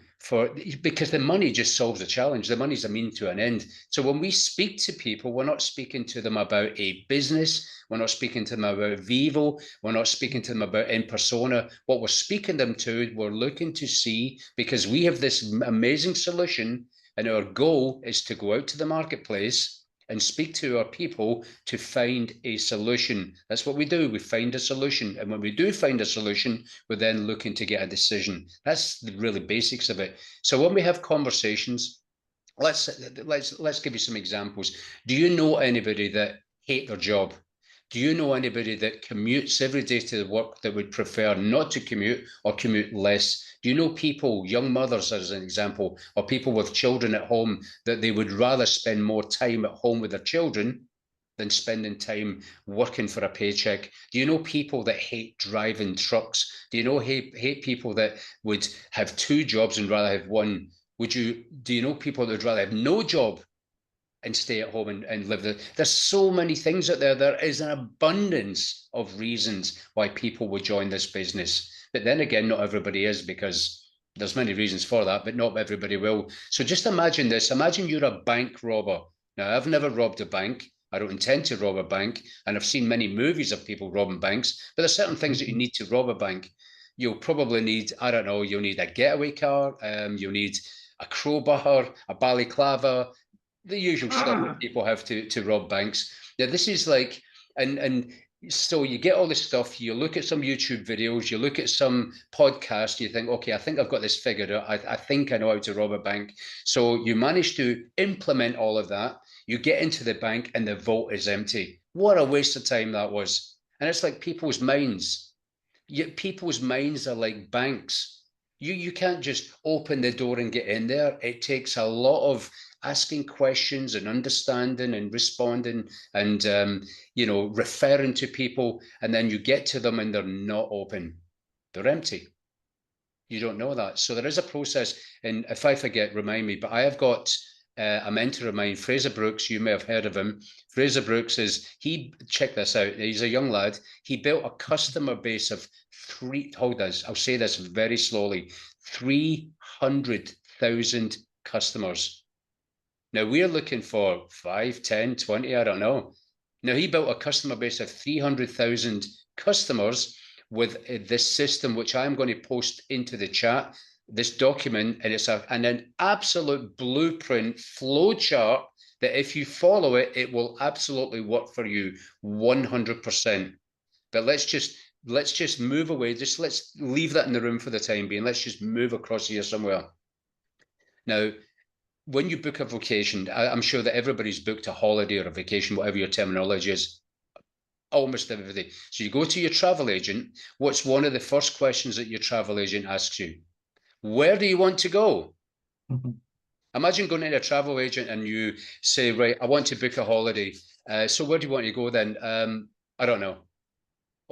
because the money just solves the challenge. The money's a mean to an end. So when we speak to people, we're not speaking to them about a business. We're not speaking to them about Vivo. We're not speaking to them about in persona. What we're speaking them to, we're looking to see, because we have this amazing solution, and our goal is to go out to the marketplace and speak to our people to find a solution. That's what we do. We find a solution. And when we do find a solution, we're then looking to get a decision. That's the really basics of it. So when we have conversations, let's give you some examples. Do you know anybody that hate their job? Do you know anybody that commutes every day to work that would prefer not to commute or commute less? Do you know people, young mothers as an example, or people with children at home, that they would rather spend more time at home with their children than spending time working for a paycheck? Do you know people that hate driving trucks? Do you know hate people that would have two jobs and rather have one? Do you know people that would rather have no job and stay at home and live there? There's so many things out there. There is an abundance of reasons why people would join this business. But then again, not everybody is, because there's many reasons for that, but not everybody will. So just imagine this. Imagine you're a bank robber. Now, I've never robbed a bank. I don't intend to rob a bank. And I've seen many movies of people robbing banks, but there's certain things that you need to rob a bank. You'll probably need, I don't know, you'll need a getaway car. You'll need a crowbar, a balaclava, the usual stuff that people have to rob banks. Now, this is like, and so you get all this stuff, you look at some YouTube videos, you look at some podcasts, you think, okay, I think I've got this figured out. I think I know how to rob a bank. So you manage to implement all of that. You get into the bank and the vault is empty. What a waste of time that was. And it's like people's minds. People's minds are like banks. You can't just open the door and get in there. It takes a lot of asking questions and understanding and responding and, you know, referring to people, and then you get to them and they're not open. They're empty. You don't know that. So there is a process, and if I forget, remind me, but I have got a mentor of mine, Fraser Brooks. You may have heard of him. Fraser Brooks check this out. He's a young lad. He built a customer base of I'll say this very slowly, 300,000 customers. Now we're looking for 5, 10, 20, I don't know. Now he built a customer base of 300,000 customers with this system, which I'm going to post into the chat, this document, and it's an absolute blueprint flow chart that if you follow it, it will absolutely work for you 100%. But let's just move away. Just let's leave that in the room for the time being. Let's just move across here somewhere. Now, when you book a vacation, I'm sure that everybody's booked a holiday or a vacation, whatever your terminology is. Almost everybody. So you go to your travel agent. What's one of the first questions that your travel agent asks you? Where do you want to go? Mm-hmm. Imagine going to a travel agent and you say, right, I want to book a holiday. So where do you want to go then? I don't know.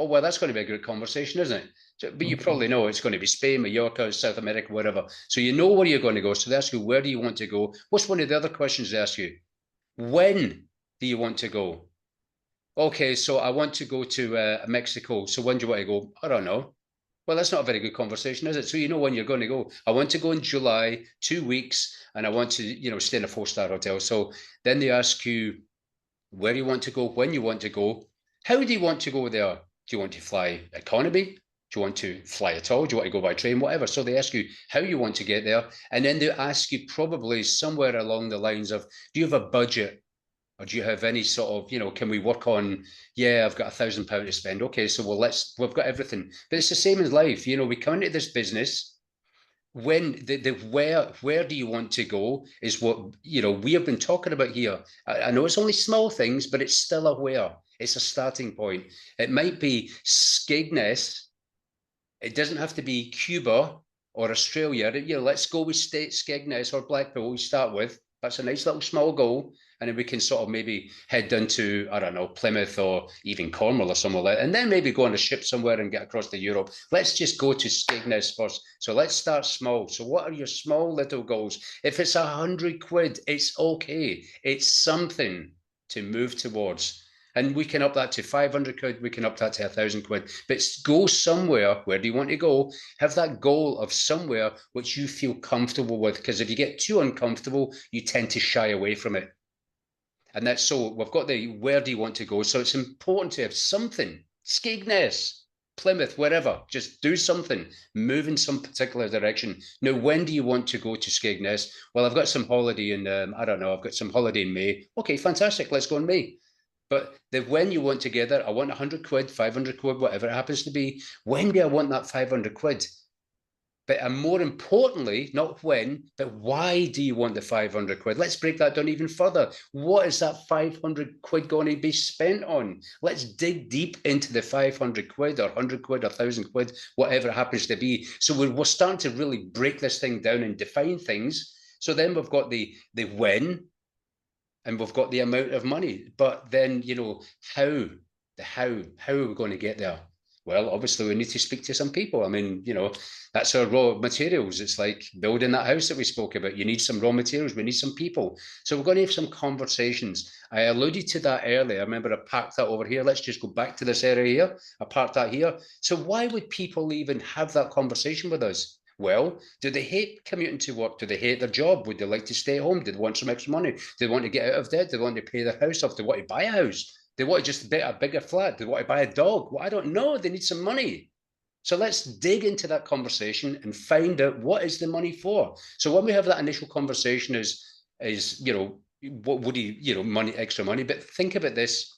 Oh, well, that's going to be a great conversation, isn't it? So, but you probably know it's going to be Spain, Mallorca, South America, whatever. So you know where you're going to go. So they ask you, where do you want to go? What's one of the other questions they ask you? When do you want to go? Okay, so I want to go to Mexico. So when do you want to go? I don't know. Well, that's not a very good conversation, is it? So you know when you're going to go. I want to go in July, 2 weeks, and I want to, you know, stay in a 4-star hotel. So then they ask you where you want to go, when you want to go, how do you want to go there? Do you want to fly economy? Do you want to fly at all? Do you want to go by train? Whatever. So they ask you how you want to get there, and then they ask you probably somewhere along the lines of, do you have a budget? Or do you have any sort of, you know, can we work on, yeah, I've got £1,000 to spend. Okay, so we've got everything. But it's the same as life. You know, we come into this business, when where do you want to go is what, you know, we have been talking about here. I know it's only small things, but it's still a where. It's a starting point. It might be Skegness. It doesn't have to be Cuba or Australia. You know, let's go with Skegness or Blackpool we start with. That's a nice little small goal. And then we can sort of maybe head down to, I don't know, Plymouth or even Cornwall or somewhere like that, and then maybe go on a ship somewhere and get across to Europe. Let's just go to Skegness first. So let's start small. So what are your small little goals? If it's 100 quid, it's okay. It's something to move towards. And we can up that to 500 quid, we can up that to 1,000 quid. But go somewhere. Where do you want to go? Have that goal of somewhere which you feel comfortable with. Because if you get too uncomfortable, you tend to shy away from it. And that's, so we've got the where do you want to go? So it's important to have something. Skegness, Plymouth, wherever. Just do something. Move in some particular direction. Now, when do you want to go to Skegness? Well, I've got some holiday in, I don't know, I've got some holiday in May. Okay, fantastic. Let's go in May. But when you want to get there, I want 100 quid, 500 quid, whatever it happens to be. When do I want that 500 quid? But and more importantly, not when, but why do you want the 500 quid? Let's break that down even further. What is that 500 quid going to be spent on? Let's dig deep into the 500 quid or 100 quid or 1,000 quid, whatever it happens to be. So we're starting to really break this thing down and define things. So then we've got the when, and we've got the amount of money. But then, you know, how are we going to get there? Well, obviously, we need to speak to some people. I mean, you know, that's our raw materials. It's like building that house that we spoke about. You need some raw materials. We need some people. So we're going to have some conversations. I alluded to that earlier. I remember I parked that over here. Let's just go back to this area here. I parked that here. So why would people even have that conversation with us? Well, do they hate commuting to work? Do they hate their job? Would they like to stay home? Do they want some extra money? Do they want to get out of debt? Do they want to pay their house off? Do they want to buy a house? They want to just a bigger flat. They want to buy a dog. Well, I don't know. They need some money. So let's dig into that conversation and find out what is the money for. So when we have that initial conversation is, you know, what would you know, money, extra money. But think about this.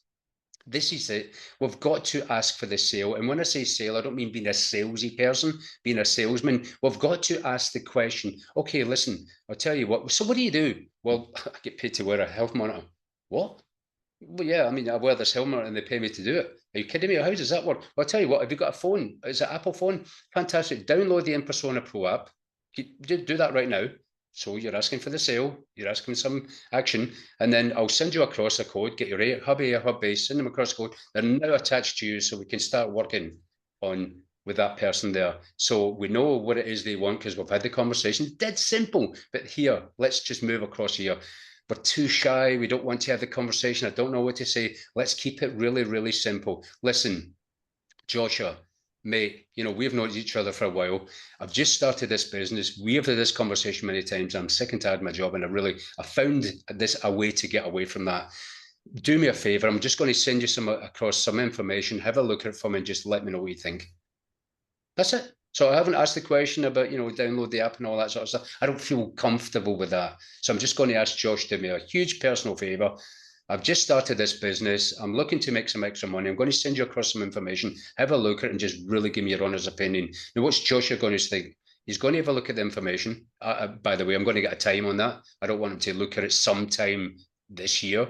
This is it. We've got to ask for the sale. And when I say sale, I don't mean being a salesy person, being a salesman. We've got to ask the question, okay, listen, I'll tell you what. So what do you do? Well, I get paid to wear a health monitor. What? Well, yeah, I mean, I wear this helmet and they pay me to do it. Are you kidding me? How does that work? Well, I'll tell you what, have you got a phone? Is it Apple phone? Fantastic. Download the Impersona Pro app. Do that right now. So you're asking for the sale, you're asking some action, and then I'll send you across a code, get your hub A, hub B, send them across the code. They're now attached to you, so we can start working on with that person there. So we know what it is they want because we've had the conversation. Dead simple. But here, let's just move across here. We're too shy. We don't want to have the conversation. I don't know what to say. Let's keep it really, really simple. Listen, Joshua, mate, you know, we've known each other for a while. I've just started this business. We have had this conversation many times. I'm sick and tired of my job, and I found this a way to get away from that. Do me a favor. I'm just going to send you across some information. Have a look at it for me and just let me know what you think. That's it. So I haven't asked the question about, you know, download the app and all that sort of stuff. I don't feel comfortable with that. So I'm just going to ask Josh to do me a huge personal favor. I've just started this business. I'm looking to make some extra money. I'm going to send you across some information. Have a look at it and just really give me your honest opinion. Now, what's Joshua going to think? He's going to have a look at the information. By the way, I'm going to get a time on that. I don't want him to look at it sometime this year.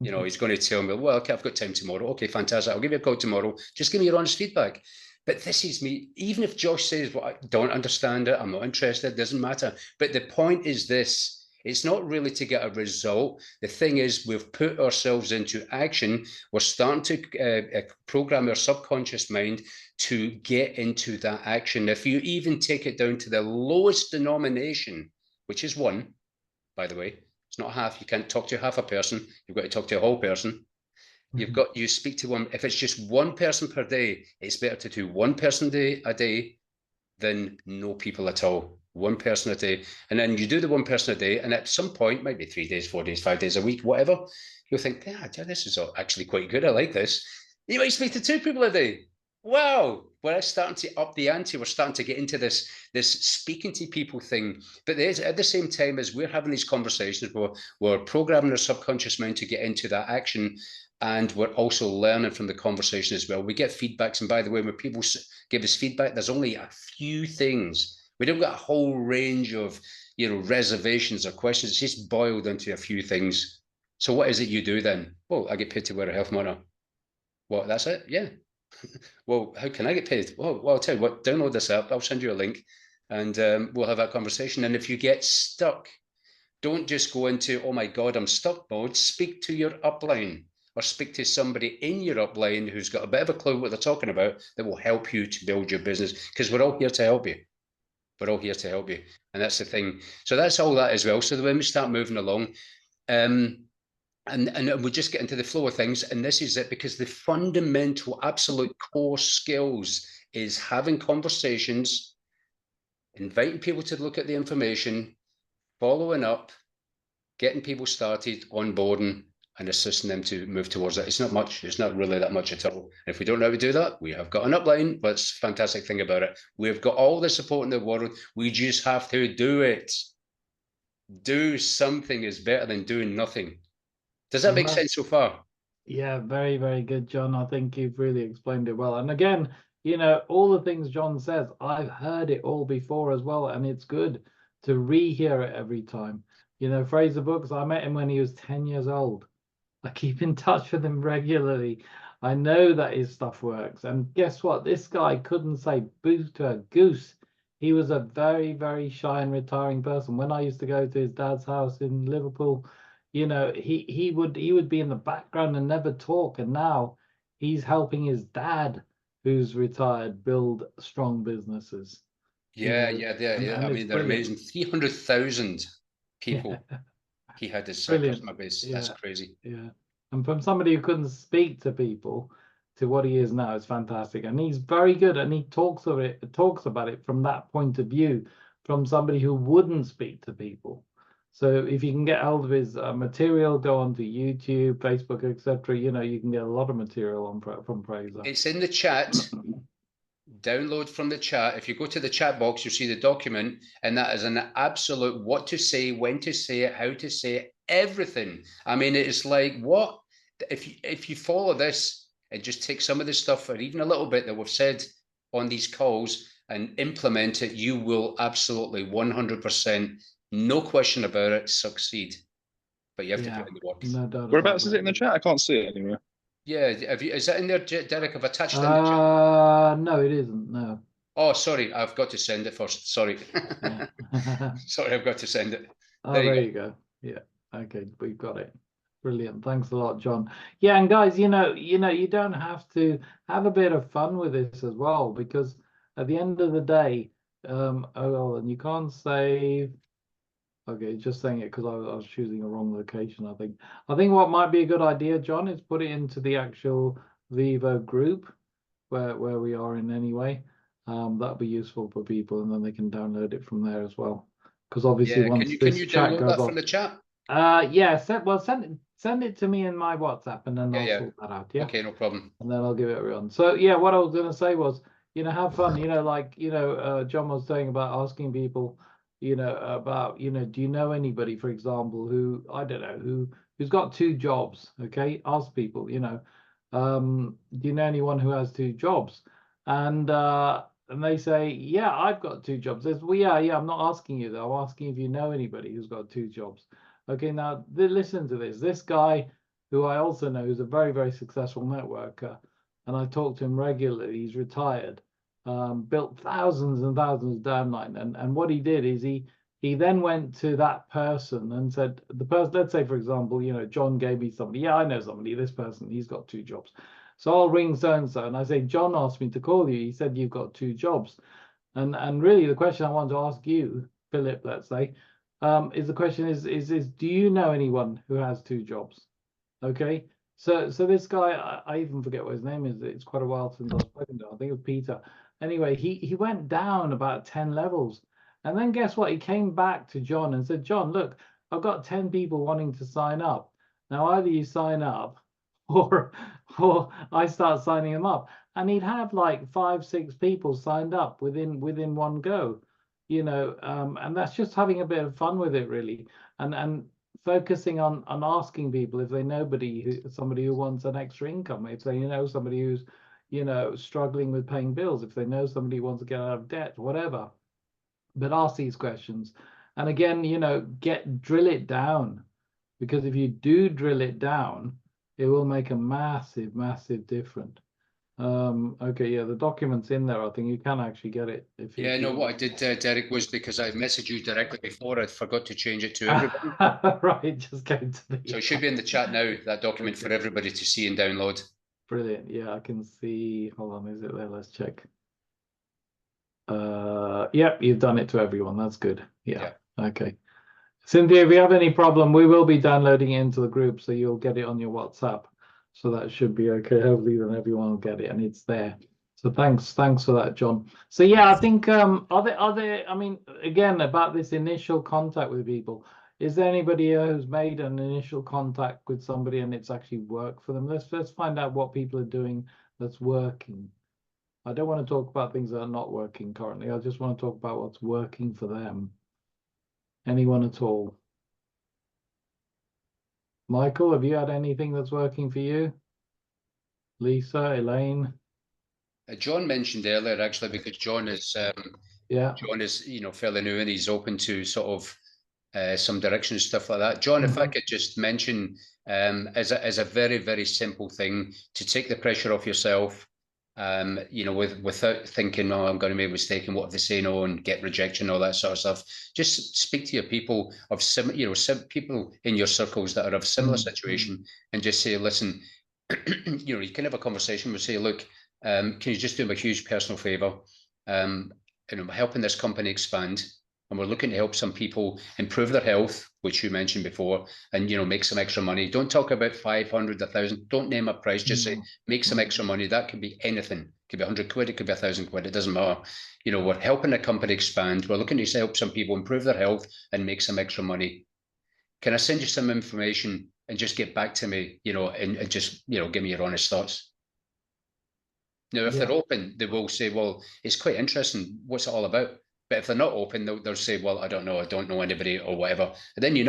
You know, he's going to tell me, well, okay, I've got time tomorrow. Okay, fantastic. I'll give you a call tomorrow. Just give me your honest feedback. But this is me. Even if Josh says, well, I don't understand it, I'm not interested, it doesn't matter. But the point is this. It's not really to get a result. The thing is, we've put ourselves into action. We're starting to program our subconscious mind to get into that action. If you even take it down to the lowest denomination, which is 1, by the way, it's not half. You can't talk to half a person. You've got to talk to a whole person. You speak to one. If it's just 1 person per day, it's better to do 1 person a day than no people at all. 1 person a day. And then you do the 1 person a day, and at some point, might be 3 days, 4 days, 5 days a week, whatever, you'll think, yeah, this is actually quite good. I like this. You might speak to 2 people a day. Wow, we're starting to up the ante. We're starting to get into this speaking to people thing. But at the same time as we're having these conversations, we're programming our subconscious mind to get into that action. And we're also learning from the conversation as well. We get feedbacks. And by the way, when people give us feedback, there's only a few things. We don't got a whole range of, you know, reservations or questions. It's just boiled into a few things. So what is it you do then? Well, I get paid to wear a health monitor. Well, that's it? Yeah. Well, how can I get paid? Well, I'll tell you what, download this app. I'll send you a link and we'll have that conversation. And if you get stuck, don't just go into, oh my God, I'm stuck mode. Speak to your upline or speak to somebody in your upline who's got a bit of a clue what they're talking about that will help you to build your business, because we're all here to help you. We're all here to help you. And that's the thing. So that's all that as well. So when we start moving along, and we just get into the flow of things, and this is it, because the fundamental, absolute core skills is having conversations, inviting people to look at the information, following up, getting people started, onboarding, and assisting them to move towards it. It's not much. It's not really that much at all. And if we don't know how to do that, we have got an upline. That's the fantastic thing about it. We've got all the support in the world. We just have to do it. Do something is better than doing nothing. Does that make sense so far? Yeah, very, very good, John. I think you've really explained it well. And again, you know, all the things John says, I've heard it all before as well. And it's good to rehear it every time. You know, Fraser Brooks, I met him when he was 10 years old. I keep in touch with him regularly. I know that his stuff works. And guess what? This guy couldn't say boo to a goose. He was a very, very shy and retiring person. When I used to go to his dad's house in Liverpool, you know, he would be in the background and never talk. And now he's helping his dad, who's retired, build strong businesses. Yeah, You know, yeah. I mean, they're amazing. 300,000 people. Yeah. He had his Brilliant. customer base. Yeah. That's crazy. Yeah. And from somebody who couldn't speak to people to what he is now, it's fantastic. And he's very good, and he talks about it from that point of view, from somebody who wouldn't speak to people. So if you can get hold of his material, go onto YouTube, Facebook, etc. You know, you can get a lot of material from Fraser. It's in the chat. Download from the chat. If you go to the chat box, you'll see the document, and that is an absolute what to say, when to say it, how to say it, everything. I mean, it's like, what if you follow this and just take some of the stuff, or even a little bit that we've said on these calls, and implement it, you will absolutely 100%, no question about it, succeed. But you have to put in the work. No doubt. Whereabouts is it in the chat? I can't see it anywhere. Yeah, is that in there, Derek? I've attached it in the chat. No, it isn't. No. Oh, sorry, I've got to send it first. Sorry. Yeah. Sorry, I've got to send it. Oh, There you there go. you go. Yeah. Okay, we've got it. Brilliant. Thanks a lot, John. Yeah, and guys, you don't have to have a bit of fun with this as well, because at the end of the day, and you can't save. Okay, just saying it because I was choosing a wrong location, I think. I think what might be a good idea, John, is put it into the actual Vivo group where we are in anyway. That'll be useful for people, and then they can download it from there as well. Because obviously, Yeah, once can this you chat download goes that off, from the chat? yeah, send it to me in my WhatsApp, and then I'll Yeah. sort that out. Yeah, Okay, no problem. and then I'll give it everyone. So yeah, what I was going to say was, have fun. Like John was saying about asking people, about do you know anybody, for example, who I don't know who's got 2 jobs? Okay, ask people. Do you know anyone who has 2 jobs? And they say, yeah, I've got 2 jobs. There's, well, yeah. I'm not asking you though. I'm asking if you know anybody who's got 2 jobs. Okay, now listen to this. This guy, who I also know, who's a very, very successful networker, and I talk to him regularly. He's retired, built thousands and thousands of downline, and what he did is he then went to that person and said, the person, let's say for example, John gave me somebody. Yeah, I know somebody. This person, he's got 2 jobs. So I'll ring so and so, and I say, John asked me to call you. He said you've got 2 jobs, and really the question I want to ask you, Philip, let's say, is the question is do you know anyone who has 2 jobs? Okay, so this guy, I even forget what his name is. It's quite a while since I've spoken to him. I think it was Peter. Anyway, he went down about 10 levels, and then guess what? He came back to John and said, John, look, I've got 10 people wanting to sign up. Now either you sign up, or I start signing them up. And he'd have like 5, 6 people signed up within one go, and that's just having a bit of fun with it, really, and focusing on asking people if they know somebody who wants an extra income, if they know somebody who's struggling with paying bills, if they know somebody who wants to get out of debt, whatever. But ask these questions, and again, drill it down, because if you do drill it down, it will make a massive difference. Okay, yeah, the document's in there. I think you can actually get it if you. Yeah, no, what I did, Derek, was because I messaged you directly before, I forgot to change it to everybody. Right, just go to the. So it should be in the chat now, that document for everybody to see and download. Brilliant. Yeah, I can see. Hold on, is it there? Let's check. Yep, you've done it to everyone. That's good. Yeah. Okay. Cynthia, if you have any problem, we will be downloading it into the group, so you'll get it on your WhatsApp. So that should be okay. Hopefully then everyone will get it and it's there. So thanks for that, John. So yeah, I think are there I mean, again, about this initial contact with people, is there anybody here who's made an initial contact with somebody and it's actually worked for them? Let's find out what people are doing that's working. I don't want to talk about things that are not working currently. I just want to talk about what's working for them. Anyone at all? Michael, have you had anything that's working for you? Lisa, Elaine? John mentioned earlier, actually, because John is fairly new and he's open to sort of some direction and stuff like that. John, if I could just mention as a very, very simple thing to take the pressure off yourself, without thinking, oh, I'm going to make a mistake and what if they say no and get rejection, all that sort of stuff. Just speak to your people of people in your circles that are of similar situation and just say, listen, you can have a conversation with, say, look, can you just do me a huge personal favor? Helping this company expand, and we're looking to help some people improve their health, which you mentioned before, and make some extra money. Don't talk about 500, 1,000. Don't name a price. Just say make some extra money. That could be anything. It could be 100 quid. It could be 1,000 quid. It doesn't matter. We're helping the company expand. We're looking to help some people improve their health and make some extra money. Can I send you some information and just get back to me? And just give me your honest thoughts. Now, if they're open, they will say, well, it's quite interesting. What's it all about? But if they're not open, they'll say, well, I don't know anybody or whatever. And then it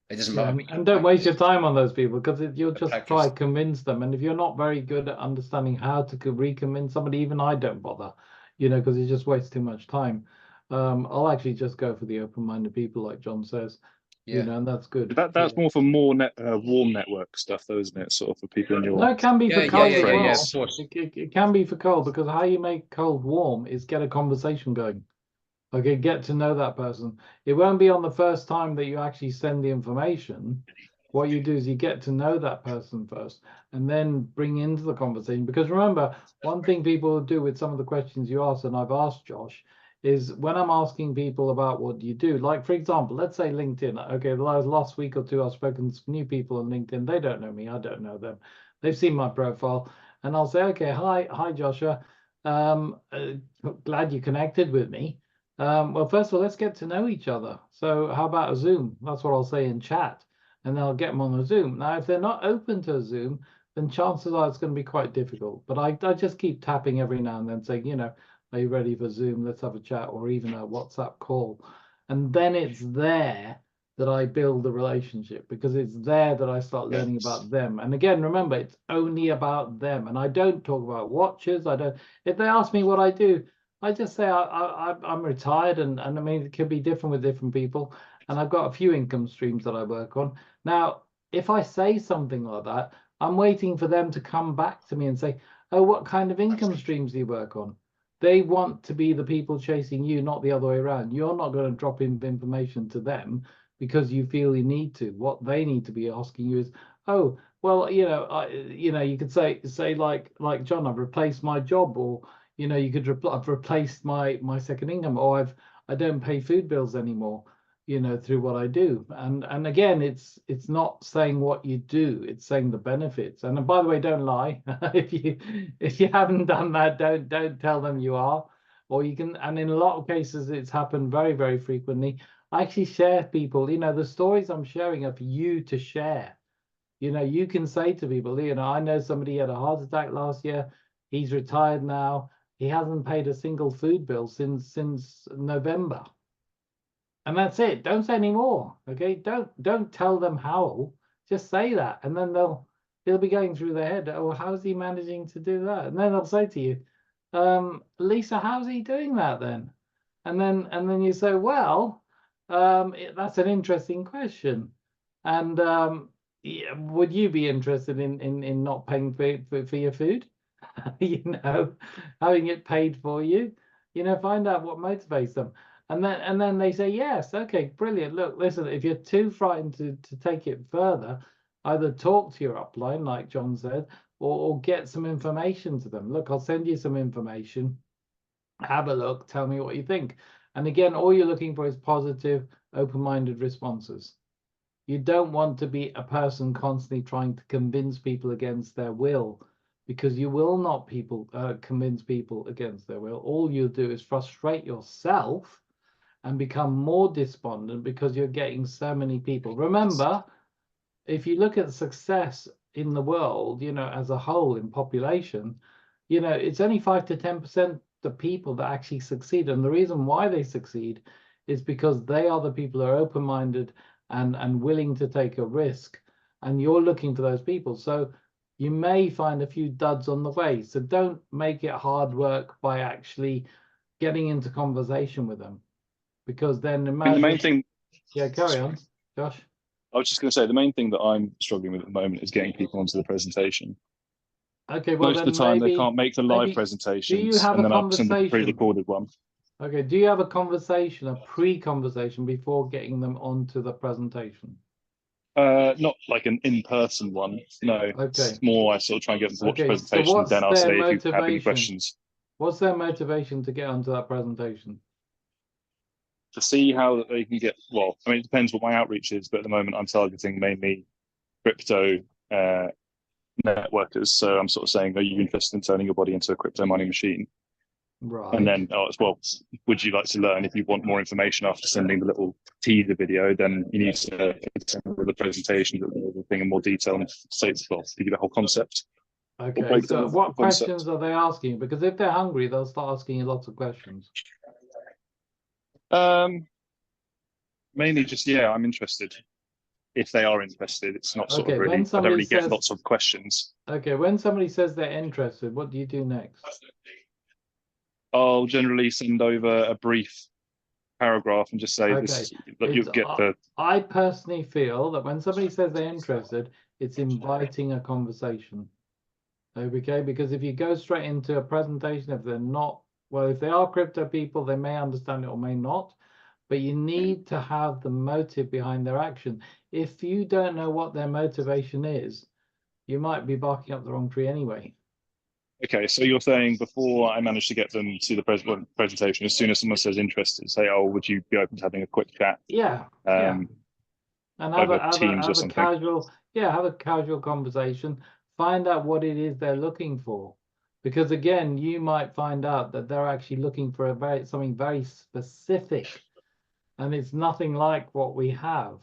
doesn't matter. And don't waste your time on those people, because you'll just try to convince them. And if you're not very good at understanding how to reconvince somebody, even I don't bother, because it just wastes too much time. I'll actually just go for the open-minded people, like John says. you know, and that's good. That's more for more warm network stuff, though, isn't it? Sort of for people in your. No, it can be for cold as well. Of course. It can be for cold, because how you make cold warm is get a conversation going. Okay, get to know that person. It won't be on the first time that you actually send the information. What you do is you get to know that person first and then bring into the conversation. Because remember, one thing people do with some of the questions you ask, and I've asked Josh, is when I'm asking people about what do you do, like, for example, let's say LinkedIn. Okay, the last week or two, I've spoken to some new people on LinkedIn. They don't know me. I don't know them. They've seen my profile. And I'll say, okay, hi, Joshua. Glad you connected with me. Well, first of all, let's get to know each other. So how about a Zoom? That's what I'll say in chat. And then I'll get them on a Zoom. Now, if they're not open to a Zoom, then chances are it's going to be quite difficult. But I just keep tapping every now and then saying, you know, are you ready for Zoom? Let's have a chat, or even a WhatsApp call. And then it's there that I build the relationship, because it's there that I start learning about them. And again, remember, it's only about them. And I don't talk about watches. If they ask me what I do, I just say I'm retired, and I mean, it could be different with different people. And I've got a few income streams that I work on. Now, if I say something like that, I'm waiting for them to come back to me and say, oh, what kind of income streams do you work on? They want to be the people chasing you, not the other way around. You're not going to drop in information to them because you feel you need to. What they need to be asking you is, oh, well, you know, you could say like John, I've replaced my job, or you know, you could I've replaced my second income, or I don't pay food bills anymore, you know, through what I do. And again, it's not saying what you do, it's saying the benefits. And by the way, don't lie. if you haven't done that, don't tell them you are. Or you can, and in a lot of cases it's happened very, very frequently. I actually share people, you know, the stories I'm sharing are for you to share. You know, you can say to people, you know, I know somebody had a heart attack last year, he's retired now, he hasn't paid a single food bill since November. And that's it. Don't say any more. Okay. Don't tell them how. Just say that. And then they'll be going through their head, oh, how's he managing to do that? And then they'll say to you, Lisa, how's he doing that then? And then you say, well, that's an interesting question. And yeah, would you be interested in not paying for your food? You know, having it paid for you, you know, find out what motivates them. And then they say, yes, okay, brilliant. Look, listen, if you're too frightened to take it further, either talk to your upline, like John said, or get some information to them. Look, I'll send you some information. Have a look, tell me what you think. And again, all you're looking for is positive, open-minded responses. You don't want to be a person constantly trying to convince people against their will, because you will not convince people against their will. All you'll do is frustrate yourself and become more despondent because you're getting so many people. Remember, if you look at success in the world, you know, as a whole in population, you know, it's only 5 to 10% the people that actually succeed. And the reason why they succeed is because they are the people who are open-minded and willing to take a risk. And you're looking for those people. So you may find a few duds on the way. So don't make it hard work by actually getting into conversation with them. Because then imagine, the main thing. Yeah, carry on, Josh. I was just going to say the main thing that I'm struggling with at the moment is getting people onto the presentation. Okay, well, most of the time they can't make the live presentations, and then I'll send a pre-recorded one. Okay, do you have a conversation, a pre-conversation before getting them onto the presentation? Not like an in-person one. No. Okay. It's more I sort of try and get them to watch the presentation. So then I'll say if you have any questions. What's their motivation to get onto that presentation? To see how they can get, well, I mean, it depends what my outreach is, but at the moment I'm targeting mainly crypto networkers. So I'm sort of saying, are you interested in turning your body into a crypto mining machine? Right. And then as well, would you like to learn? If you want more information after sending the little teaser video, then you need to send the presentation, the thing in more detail, and say, well, give you the whole concept. Okay, so what questions are they asking? Because if they're hungry, they'll start asking you lots of questions. Mainly just, yeah, I'm interested. If they are interested, it's not sort of really, I don't really get lots of questions. Okay, when somebody says they're interested, what do you do next? I'll generally send over a brief paragraph and just say this, that you'll get the. I personally feel that when somebody says they're interested, it's inviting a conversation. Okay, because if you go straight into a presentation, if they're not, well, if they are crypto people, they may understand it or may not, but you need to have the motive behind their action. If you don't know what their motivation is, you might be barking up the wrong tree anyway. Okay, so you're saying before I manage to get them to the presentation, as soon as someone says interested, say, "Oh, would you be open to having a quick chat?" Yeah. And have a casual, have a casual conversation. Find out what it is they're looking for, because again, you might find out that they're actually looking for something very specific, and it's nothing like what we have.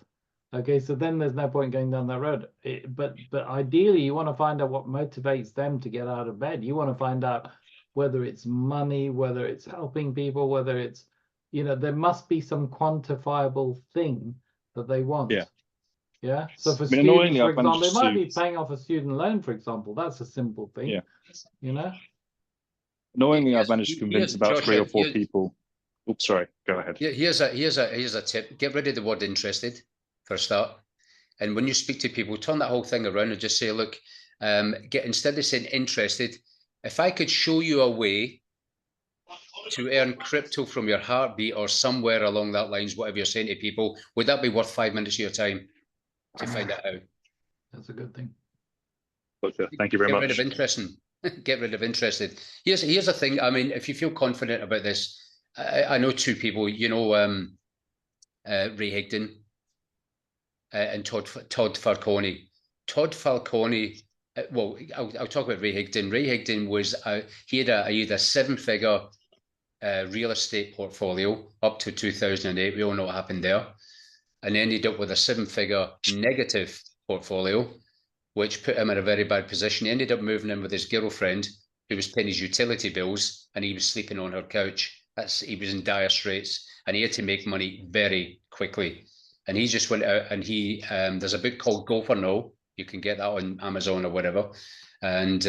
Okay, so then there's no point going down that road. But ideally, you want to find out what motivates them to get out of bed. You want to find out whether it's money, whether it's helping people, whether it's, there must be some quantifiable thing that they want. Yeah. So for students, for example, it might be paying off a student loan, for example. That's a simple thing. Yeah. Annoyingly, I've managed to convince about 3 or 4 people. Oops, sorry. Go ahead. Yeah, here's a tip. Get rid of the word interested for a start. And when you speak to people, turn that whole thing around and just say, look, instead of saying interested, if I could show you a way to earn crypto from your heartbeat or somewhere along that lines, whatever you're saying to people, would that be worth 5 minutes of your time to find that out? That's a good thing. Gotcha. Thank you very much. Get rid of interesting. Get rid of interested. Here's a thing. I mean, if you feel confident about this, I know 2 people, Ray Higdon and Todd Falcone. Todd Falcone, well, I'll talk about Ray Higdon. Ray Higdon was, he had a 7-figure real estate portfolio up to 2008. We all know what happened there. And ended up with a 7-figure negative portfolio, which put him in a very bad position. He ended up moving in with his girlfriend, who was paying his utility bills, and he was sleeping on her couch. He was in dire straits, and he had to make money very quickly. And he just went out and there's a book called Go for No. You can get that on Amazon or whatever. And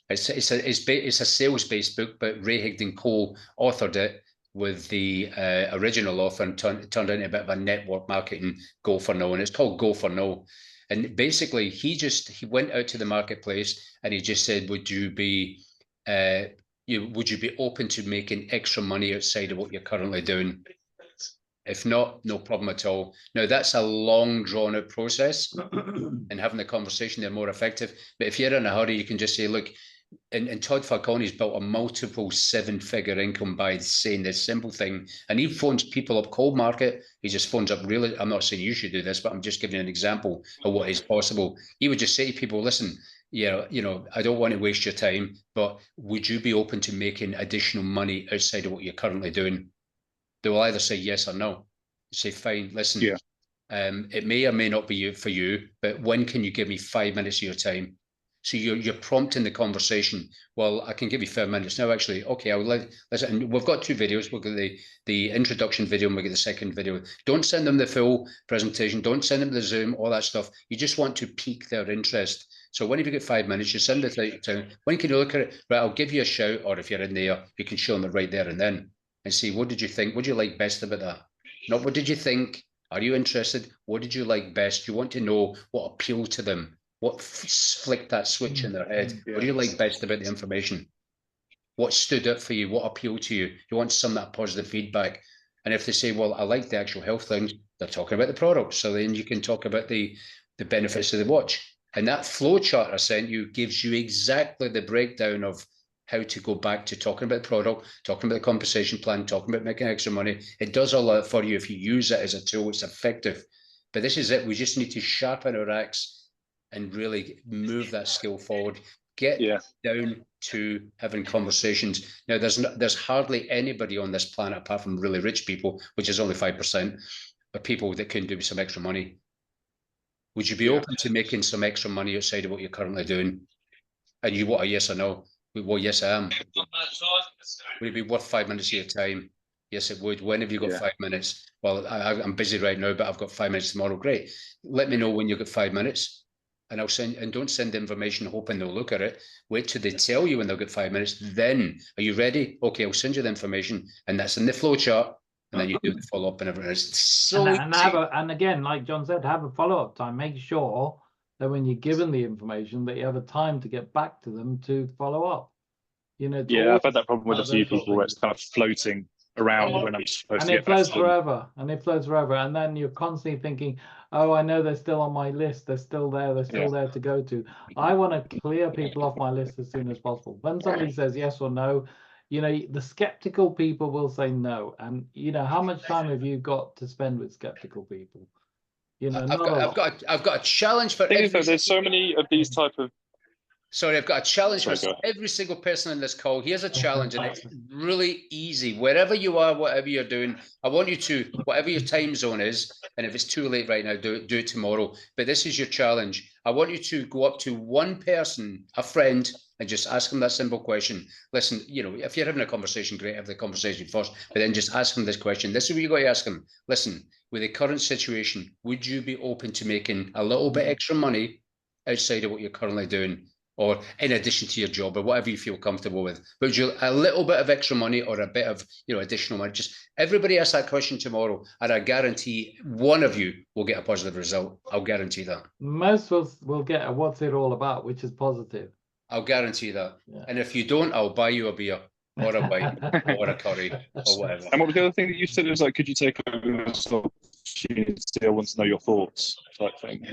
it's a sales-based book, but Ray Higdon co-authored it with the original author and turned into a bit of a network marketing Go for No. And it's called Go for No. And basically, he went out to the marketplace and he just said, would you be open to making extra money outside of what you're currently doing? If not, no problem at all. Now, that's a long, drawn-out process, and having the conversation, they're more effective. But if you're in a hurry, you can just say, look, and Todd Falcone's built a multiple 7-figure income by saying this simple thing. And he phones people up cold market. He just phones up really, I'm not saying you should do this, but I'm just giving you an example of what is possible. He would just say to people, listen, I don't want to waste your time, but would you be open to making additional money outside of what you're currently doing? They will either say yes or no. You say, fine, listen, it may or may not be for you, but when can you give me 5 minutes of your time? So you're prompting the conversation. Well, I can give you 5 minutes now, actually. Okay, I would like, listen, and we've got 2 videos. We'll get the introduction video and we'll get the second video. Don't send them the full presentation. Don't send them the Zoom, all that stuff. You just want to pique their interest. So when have you got 5 minutes, you send it to, when can you look at it? Right, I'll give you a shout, or if you're in there, you can show them it right there and then. And see, what did you think? What do you like best about that? Not what did you think? Are you interested? What did you like best? You want to know what appealed to them, what flicked that switch in their head. What do you like best about the information? What stood out for you? What appealed to you? You want some of that positive feedback. And if they say, well, I like the actual health things, they're talking about the product. So then you can talk about the benefits of the watch. And that flow chart I sent you gives you exactly the breakdown of how to go back to talking about the product, talking about the compensation plan, talking about making extra money. It does all that for you. If you use it as a tool, it's effective. But this is it. We just need to sharpen our axe and really move that skill forward. Get down to having conversations. Now, there's hardly anybody on this planet, apart from really rich people, which is only 5%, of people that can do some extra money. Would you be open to making some extra money outside of what you're currently doing? And you want a yes or no? Well, yes, I am. Would it be worth 5 minutes of your time? Yes, it would. When have you got 5 minutes? Well, I'm busy right now, but I've got 5 minutes tomorrow. Great. Let me know when you've got 5 minutes, and I'll send. And don't send the information hoping they'll look at it. Wait till they tell you when they'll get 5 minutes. Then, are you ready? Okay, I'll send you the information, and that's in the flow chart. and then you do the follow-up and everything. It's so and easy. and again, like John said, have a follow-up time. Make sure that when you're given the information, that you have a time to get back to them to follow up. You know, Yeah, I've had that problem with a few people where it's kind of floating around when I'm supposed and to it get back flows to them. forever, and then you're constantly thinking, oh, I know they're still on my list, they're still there, they're still there to go to. I want to clear people off my list as soon as possible. When somebody says yes or no, you know, the skeptical people will say no. And you know, how much time have you got to spend with skeptical people? You know, I've got a challenge for The thing is, though, there's so many of these type of. Sorry, I've got a challenge for Sorry, every single person on this call. Here's a challenge, and it's really easy. Wherever you are, whatever you're doing, I want you to, whatever your time zone is, and if it's too late right now, do it tomorrow. But this is your challenge. I want you to go up to one person, a friend, and just ask them that simple question. Listen, you know, if you're having a conversation, great, have the conversation first, but then just ask them this question. This is what you got to ask them. Listen, with the current situation, would you be open to making a little bit extra money outside of what you're currently doing, or in addition to your job, or whatever you feel comfortable with? But would you a little bit of extra money or a bit of, you know, additional money? Just everybody ask that question tomorrow, and I guarantee one of you will get a positive result. I'll guarantee that. Most will get a what's it all about, which is positive. I'll guarantee that. Yeah. And if you don't, I'll buy you a beer or a wine or a curry or whatever. And what was the other thing that you said? It was like, could you take over this opportunity? I want to know your thoughts, type thing.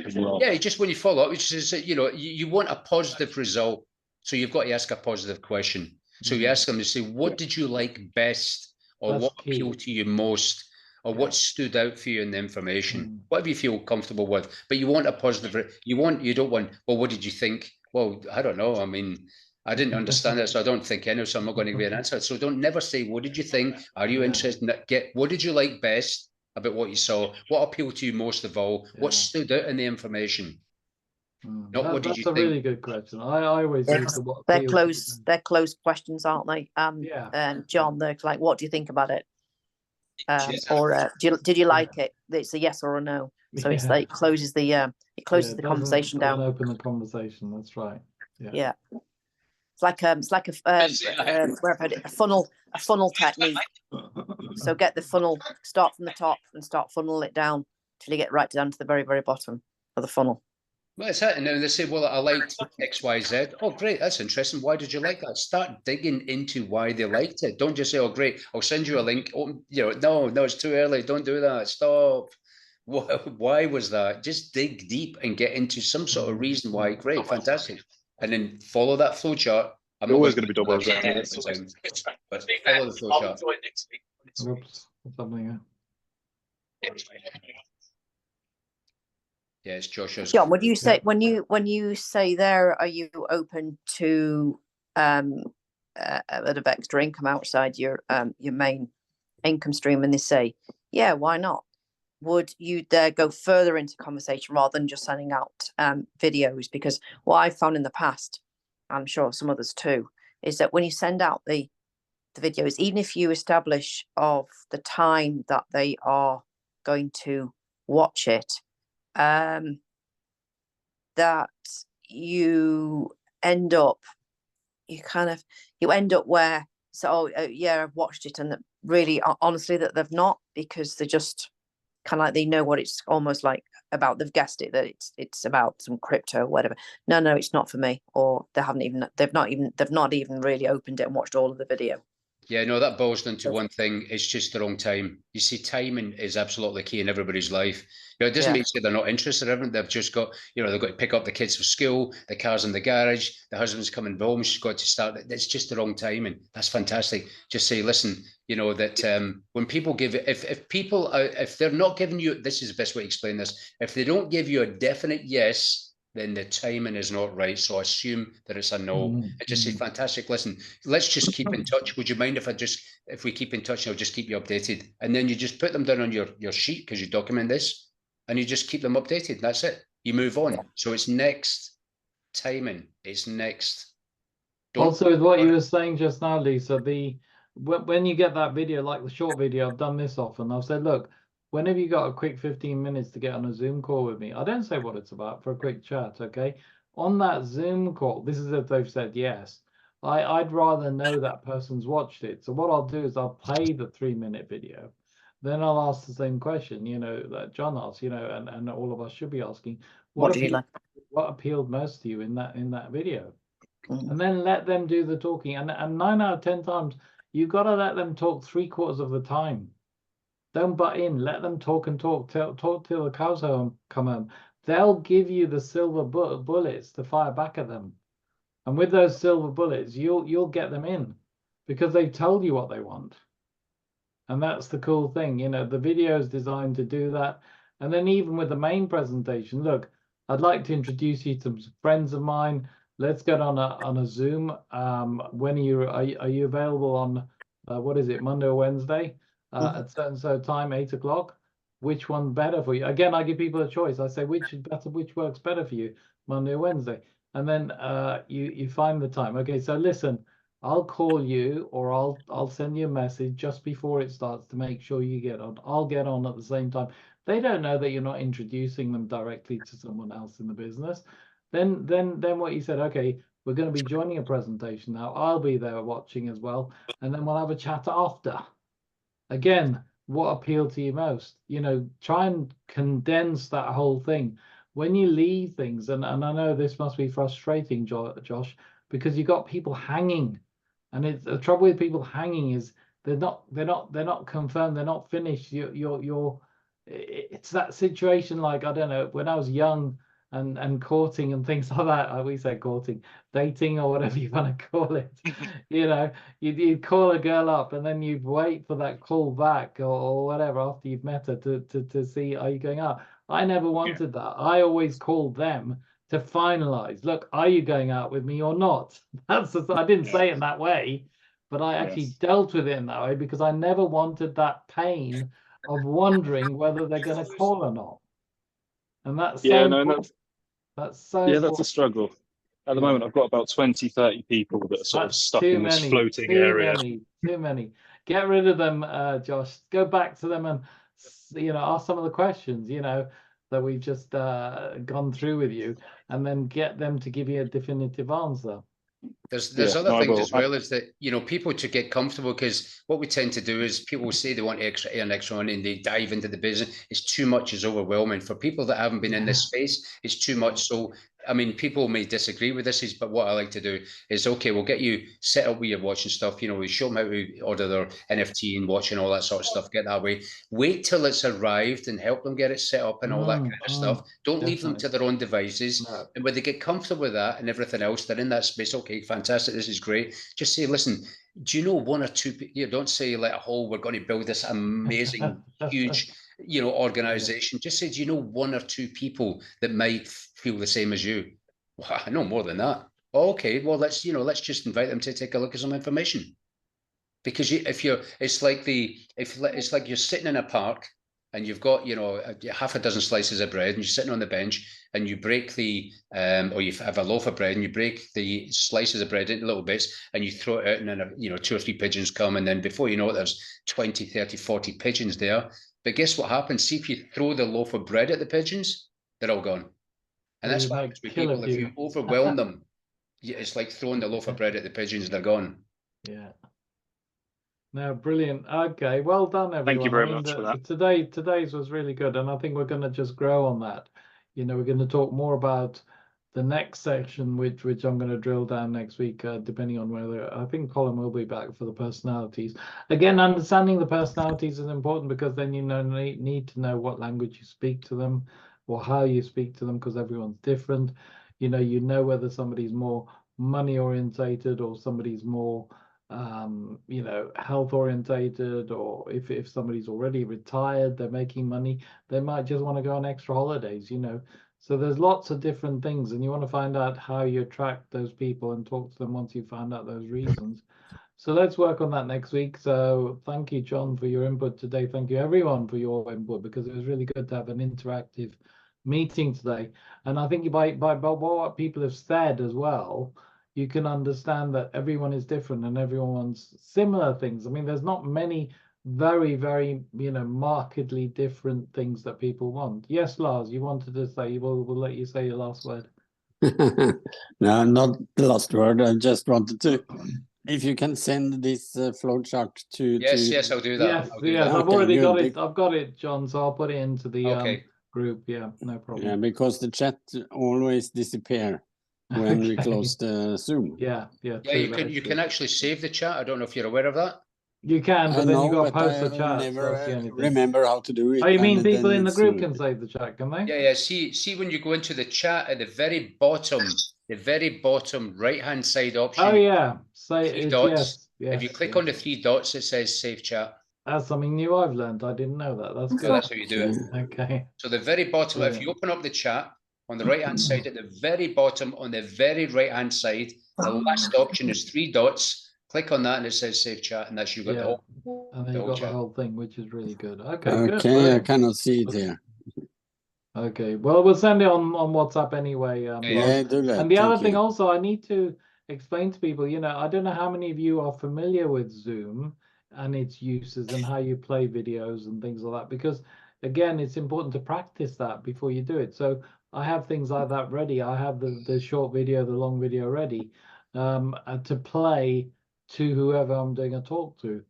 Yeah, just when you follow up, which is, you know, you want a positive result, so you've got to ask a positive question. So you ask them to say, what did you like best, or what appealed to you most, or what stood out for you in the information, whatever you feel comfortable with. But you want a positive. You don't want, well, what did you think? Well, I don't know. I mean, I didn't understand it, so I don't think any, so I'm not going to give you an answer. So don't never say, what did you think? Are you interested in that? What did you like best about what you saw? What appealed to you most of all? What stood out in the information? Not what did you think? That's a really good question. I always use the what they're closed questions, aren't they? John, they're like, what do you think about it? Or did you like it? It's a yes or a no. So it's like it closes the conversation down. Open the conversation. That's right. Yeah. It's like a funnel technique. So get the funnel, start from the top and start funnel it down till you get right down to the very, very bottom of the funnel. Well, it's it. And then they say, well, I liked X, Y, Z. Oh, great. That's interesting. Why did you like that? Start digging into why they liked it. Don't just say, oh, great, I'll send you a link. Oh, you know, no, it's too early. Don't do that. Stop. Why was that? Just dig deep and get into some sort of reason why. Great, fantastic. And then follow that flow chart. I'm always going to be double but follow the flow chart. Oops, something. Yeah, it's Josh's. John, would you say when you say there, are you open to a bit of extra income outside your main income stream? And they say, yeah, why not? Would you there go further into conversation rather than just sending out videos? Because what I've found in the past, I'm sure some others too, is that when you send out the videos, even if you establish of the time that they are going to watch it, that you end up where, so yeah, I've watched it, and that really honestly that they've not, because they just kind of like they know what it's almost like about. They've guessed it, that it's about some crypto or whatever. No, it's not for me. Or they've not even really opened it and watched all of the video. Yeah, no, that boils down to one thing. It's just the wrong time. You see, timing is absolutely key in everybody's life. You know, it doesn't mean they're not interested in everything. They've just got, you know, they've got to pick up the kids from school, the car's in the garage, the husband's coming home, she's got to start. It's just the wrong timing. That's fantastic. Just say, listen, you know, that when people give, if they're not giving you, this is the best way to explain this. If they don't give you a definite yes, then the timing is not right. So assume that it's a no. And just say, fantastic, listen, let's just keep in touch. Would you mind if we keep in touch, and I'll just keep you updated? And then you just put them down on your sheet, because you document this, and you just keep them updated. That's it. You move on. So it's next timing. It's next. Also, with what you were saying just now, Lisa, when you get that video, like the short video, I've done this often. I've said, look, whenever you got a quick 15 minutes to get on a Zoom call with me, I don't say what it's about, for a quick chat, okay? On that Zoom call, this is if they've said yes, I'd rather know that person's watched it. So what I'll do is I'll play the 3-minute video. then I'll ask the same question, you know, that John asked, you know, and all of us should be asking, What do you like? what appealed most to you in that video? Mm. And then let them do the talking. And 9 out of 10 times, you've got to let them talk 3/4 of the time. Don't butt in. Let them talk and talk. Talk till the cows come home. They'll give you the silver bullets to fire back at them. And with those silver bullets, you'll get them in because they've told you what they want. And that's the cool thing, you know, the video is designed to do that. And then even with the main presentation, look, I'd like to introduce you to some friends of mine. Let's get on a Zoom. When are you available on what is it, Monday or Wednesday at certain time, 8 o'clock? Which one better for you? Again, I give people a choice. I say which is better, which works better for you, Monday or Wednesday, and then you find the time. Okay, so listen. I'll call you or I'll send you a message just before it starts to make sure you get on. I'll get on at the same time. They don't know that you're not introducing them directly to someone else in the business. Then what you said, okay, we're going to be joining a presentation now. I'll be there watching as well, and then we'll have a chat after. Again, what appealed to you most? You know, try and condense that whole thing. When you leave things, and I know this must be frustrating, Josh, because you got people hanging. And it's the trouble with people hanging is they're not confirmed, they're not finished. It's that situation like, I don't know, when I was young and courting and things like that. We say courting, dating or whatever you want to call it. You know, you'd call a girl up and then you'd wait for that call back or whatever after you've met her to see, are you going out? I never wanted that. I always called them to finalize. Look, are you going out with me or not? I didn't say it in that way, but I actually dealt with it in that way because I never wanted that pain of wondering whether they're going to call or not. And that's so important. That's so important. That's a struggle. At the moment, I've got about 20, 30 people that are sort of stuck in this floating area. Too many. Get rid of them, Josh. Go back to them and, you know, ask some of the questions, you know, that we've just gone through with you, and then get them to give you a definitive answer. There's other things as well, is that, you know, people to get comfortable, because what we tend to do is people will say they want to earn extra money and they dive into the business. It's too much, is overwhelming. For people that haven't been in this space, it's too much. So, I mean, people may disagree with this, but what I like to do is, okay, we'll get you set up where you're watching stuff. You know, we show them how to order their NFT and watching all that sort of stuff, get that way. Wait till it's arrived and help them get it set up and all that kind of stuff. Don't leave them to their own devices. No. And when they get comfortable with that and everything else, they're in that space. Okay, fantastic, this is great. Just say, listen, do you know one or two? You don't say like a whole, we're going to build this amazing, huge, you know, organization. Just say, do you know one or two people that might feel the same as you? Well, I know more than that. Okay, well, let's just invite them to take a look at some information. Because it's like you're sitting in a park and you've got, you know, half a dozen slices of bread and you're sitting on the bench and you break or you have a loaf of bread and you break the slices of bread into little bits and you throw it out, and then, you know, 2 or 3 pigeons come, and then before you know it, there's 20, 30, 40 pigeons there. But guess what happens? See, if you throw the loaf of bread at the pigeons, they're all gone. And that's what happens with people. If you overwhelm them, it's like throwing the loaf of bread at the pigeons, they're gone. Yeah. No, brilliant. Okay, well done, everyone. Thank you very much for that. Today's was really good, and I think we're going to just grow on that. You know, we're going to talk more about the next section, which I'm going to drill down next week, depending on whether I think Colin will be back for the personalities. Again, understanding the personalities is important, because then you need to know what language you speak to them or how you speak to them, because everyone's different. You know whether somebody's more money orientated or somebody's more you know, health orientated, or if somebody's already retired, they're making money, they might just want to go on extra holidays, you know. So there's lots of different things, and you want to find out how you attract those people and talk to them once you find out those reasons. So let's work on that next week. So thank you, John, for your input today. Thank you, everyone, for your input, because it was really good to have an interactive meeting today. And I think by what people have said as well, you can understand that everyone is different and everyone wants similar things. I mean, there's not many very, very, you know, markedly different things that people want. Yes, Lars, you wanted to say, we'll let you say your last word. No, not the last word. I just wanted to if you can send this flowchart to Yes, I'll do that. Yes, I'll do yes, that. I've Okay, already got good. it. I've got it, John. So I'll put it into the Okay. group. Yeah, no Yeah, problem. because the chat always disappear when we Okay. close the Zoom. Yeah, Yeah, true, you that can is you true. can actually save the chat. I don't know if you're aware of that. You can, I but then you know, got to but post the I chat. So never that's the only thing. remember how to do it. Oh, you mean and people then in the it's group can save the chat, can they? Yeah. See when you go into the chat at the very bottom right-hand side option, Oh yeah, say three it's dots. yes, If you yes, click yes. on the three dots, it says Save Chat. That's something new I've learned. I didn't know that. That's So good. that's how you do it. Okay. So the very bottom, if you open up the chat on the right-hand side, at the very bottom on the very right-hand side, the last option is three dots. Click on that and it says Save Chat, and that's you got the Yeah. whole. And then The you whole got the chat. whole thing, which is really good. Okay, good. Okay, I Brilliant. cannot see it here. Okay, well, we'll send it on WhatsApp anyway. Yeah, do that. And the other Thank thing you. also, I need to explain to people, I don't know how many of you are familiar with Zoom and its uses and how you play videos and things like that, because again, it's important to practice that before you do it. So I have things like that ready. I have the short video, the long video ready to play to whoever I'm doing a talk to,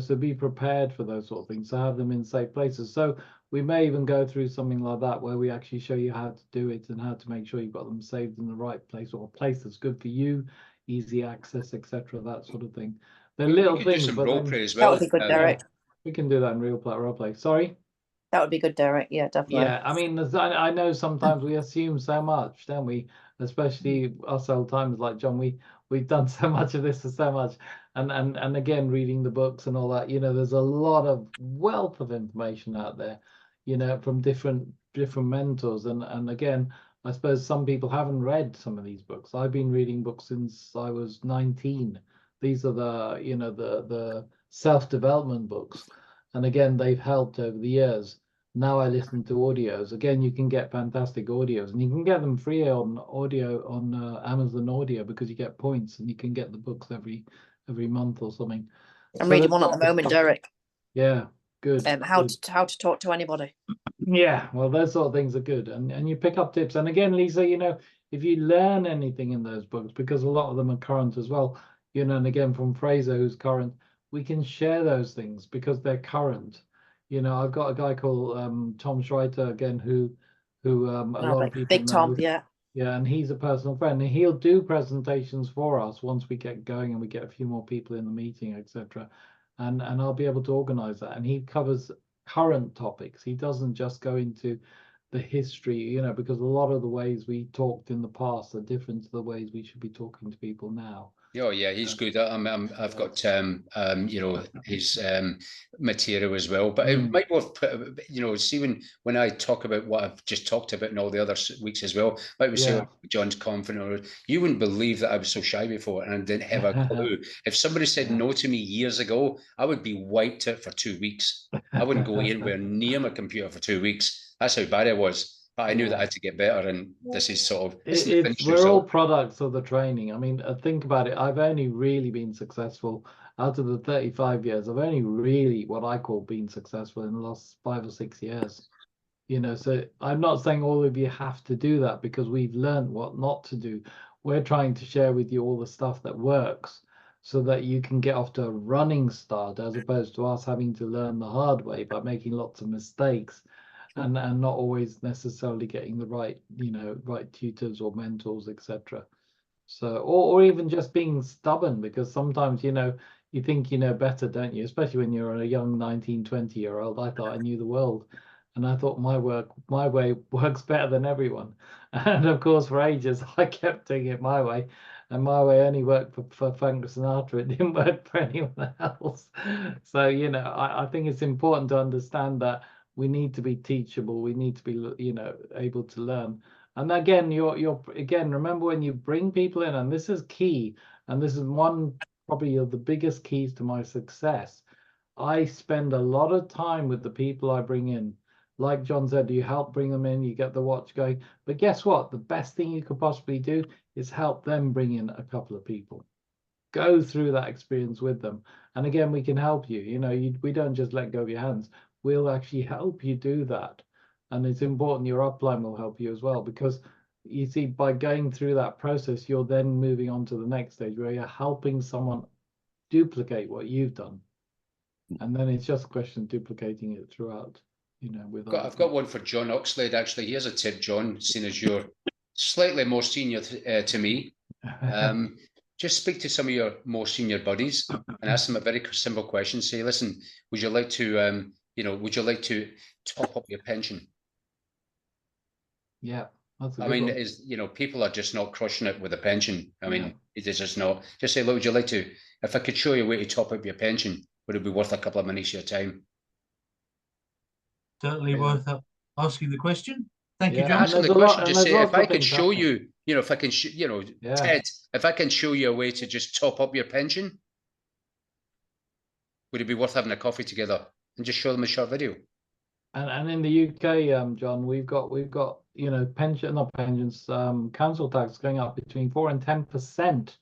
so be prepared for those sort of things. So have them in safe places. So we may even go through something like that where we actually show you how to do it and how to make sure you've got them saved in the right place, or a place that's good for you, easy access, etc., that sort of thing. They're We little can do things, some but role then play as That well. would be good, Derek. we can do that in role play. Sorry. That would be good, Derek. Yeah, definitely. Yeah, I mean, I know sometimes we assume so much, don't we? Especially us old timers like John. We've done so much of this for so much, and again, reading the books and all that. There's a lot of wealth of information out there, from different mentors, and again, I suppose some people haven't read some of these books. I've been reading books since I was 19. These are the self-development books, and again, they've helped over the years. Now I listen to audios. Again, you can get fantastic audios, and you can get them free on audio on Amazon Audio, because you get points, and you can get the books every month or something. I'm So reading there's one at the moment, Derek. Yeah, good. How good. to talk to anybody. Yeah, well, those sort of things are good, and you pick up tips. And again, Lisa, if you learn anything in those books, because a lot of them are current as well, and again from Fraser, who's current, we can share those things because they're current. I've got a guy called Tom Schreiter again, who a lot of people Big know. Tom, yeah. Yeah, and he's a personal friend, and he'll do presentations for us once we get going and we get a few more people in the meeting, etc. And I'll be able to organize that. And he covers current topics. He doesn't just go into the history, because a lot of the ways we talked in the past are different to the ways we should be talking to people now. Oh yeah, he's good. I've got his material as well. But it might worth see when I talk about what I've just talked about in all the other weeks as well. Like we say, John's confident, or you wouldn't believe that I was so shy before and I didn't have a clue. If somebody said no to me years ago, I would be wiped out for 2 weeks. I wouldn't go anywhere near my computer for 2 weeks. That's how bad I was. But I knew that I had to get better, and this is sort of we're all products of the training. I mean, think about it. I've only really been successful out of the 35 years. I've only really what I call been successful in the last 5 or 6 years. So I'm not saying all of you have to do that, because we've learned what not to do. We're trying to share with you all the stuff that works, so that you can get off to a running start, as opposed to us having to learn the hard way by making lots of mistakes. And not always necessarily getting the right tutors or mentors, etc. So or even just being stubborn, because sometimes you think you know better, don't you? Especially when you're a young 19, 20-year-old. I thought I knew the world, and I thought my way works better than everyone. And of course, for ages I kept doing it my way, and my way only worked for Frank Sinatra. It didn't work for anyone else. So I think it's important to understand that we need to be teachable. We need to be able to learn. And again, remember, when you bring people in, and this is key, and this is one probably of the biggest keys to my success. I spend a lot of time with the people I bring in. Like John said, you help bring them in, you get the watch going. But guess what? The best thing you could possibly do is help them bring in a couple of people. Go through that experience with them. And again, we can help you. We don't just let go of your hands. We'll actually help you do that. And it's important your upline will help you as well, because you see, by going through that process, you're then moving on to the next stage where you're helping someone duplicate what you've done. And then it's just a question of duplicating it throughout, you know, with I've got one for John Oxlade, actually. Here's a tip, John, seeing as you're slightly more senior to me. Just speak to some of your more senior buddies and ask them a very simple question. Say, listen, would you like to, would you like to top up your pension? Yeah, that's a I good mean, one. people are just not crushing it with a pension. I mean, it is just not. Just say, look, would you like to, if I could show you a way to top up your pension, would it be worth a couple of minutes of your time? Certainly worth asking the question. Thank you, John. Asking the question, just say, if I could show you, if I can, Ted, if I can show you a way to just top up your pension, would it be worth having a coffee together and just show them a short video? And in the UK, John, we've got not pensions, council tax going up between 4 and 10%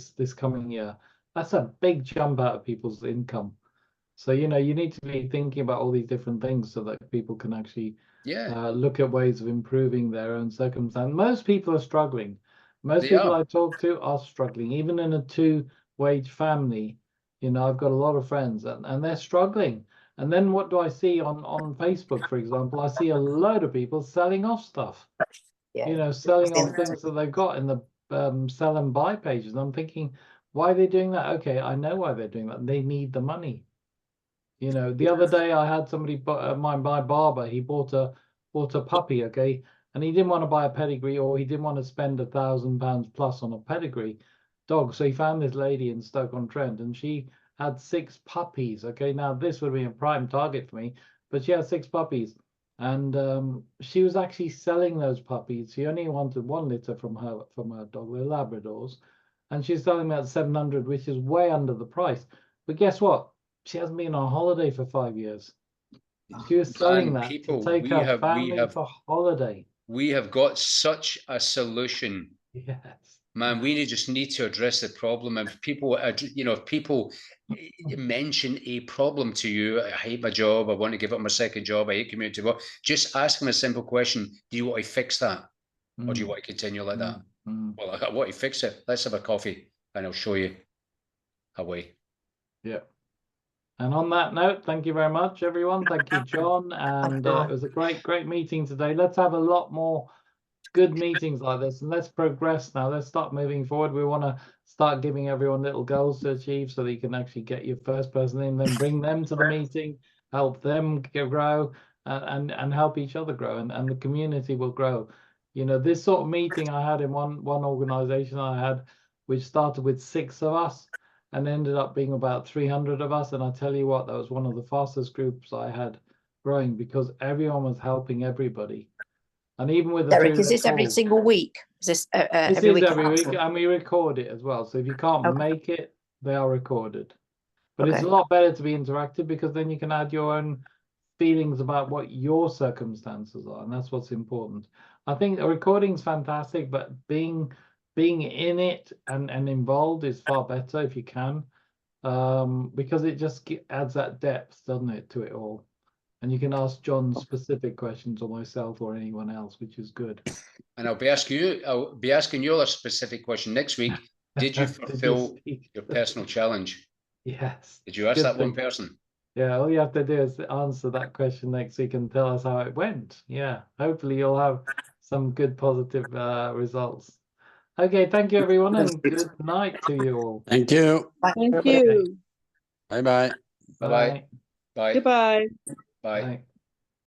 this coming year. That's a big jump out of people's income. So you need to be thinking about all these different things so that people can actually look at ways of improving their own circumstance. Most people are struggling. Most people I talk to are struggling, even in a 2-wage family. I've got a lot of friends and they're struggling. And then what do I see on Facebook, for example? I see a load of people selling off stuff. Selling off things that they've got in the sell and buy pages. And I'm thinking, why are they doing that? Okay, I know why they're doing that. They need the money. The other day I had somebody, my barber, he bought a puppy, okay, and he didn't want to buy a pedigree, or he didn't want to spend £1,000 plus on a pedigree dog. So he found this lady in Stoke-on-Trent, and she had 6 puppies. Okay, now this would be a prime target for me, but she had 6 puppies, and she was actually selling those puppies. She only wanted 1 litter from her dog. They're Labradors, and she's selling them at 700, which is way under the price. But guess what? She hasn't been on holiday for 5 years. She was selling that to take her family for holiday. We have got such a solution. Yes. Man, we just need to address the problem. And people, if people mention a problem to you, I hate my job, I want to give up my second job, I hate community work, just ask them a simple question. Do you want to fix that? Or do you want to continue like that? Well, I want to fix it. Let's have a coffee and I'll show you a way. Yeah. And on that note, thank you very much, everyone. Thank you, John. And it was a great meeting today. Let's have a lot more good meetings like this, and let's progress now. Let's start moving forward. We want to start giving everyone little goals to achieve so that you can actually get your first person in, then bring them to the meeting, help them grow, and help each other grow, and the community will grow. This sort of meeting I had in one organization I had, which started with 6 of us and ended up being about 300 of us. And I tell you what, that was one of the fastest groups I had growing, because everyone was helping everybody. And even with the Derek, is this every single week? Is this every week? Every week, and we record it as well. So if you can't make it, they are recorded. But it's a lot better to be interactive, because then you can add your own feelings about what your circumstances are, and that's what's important. I think a recording is fantastic, but being in it and involved is far better if you can, because it just adds that depth, doesn't it, to it all. And you can ask John specific questions, or myself, or anyone else, which is good. And I'll be asking you a specific question next week. Did you fulfill your personal challenge? Yes. Did you ask that one person? Yeah, all you have to do is answer that question next week and tell us how it went. Yeah, hopefully you'll have some good positive results. Okay, thank you, everyone, and good night to you all. Thank you. Thank you. Bye-bye. Bye. Bye. Goodbye. Bye. Bye.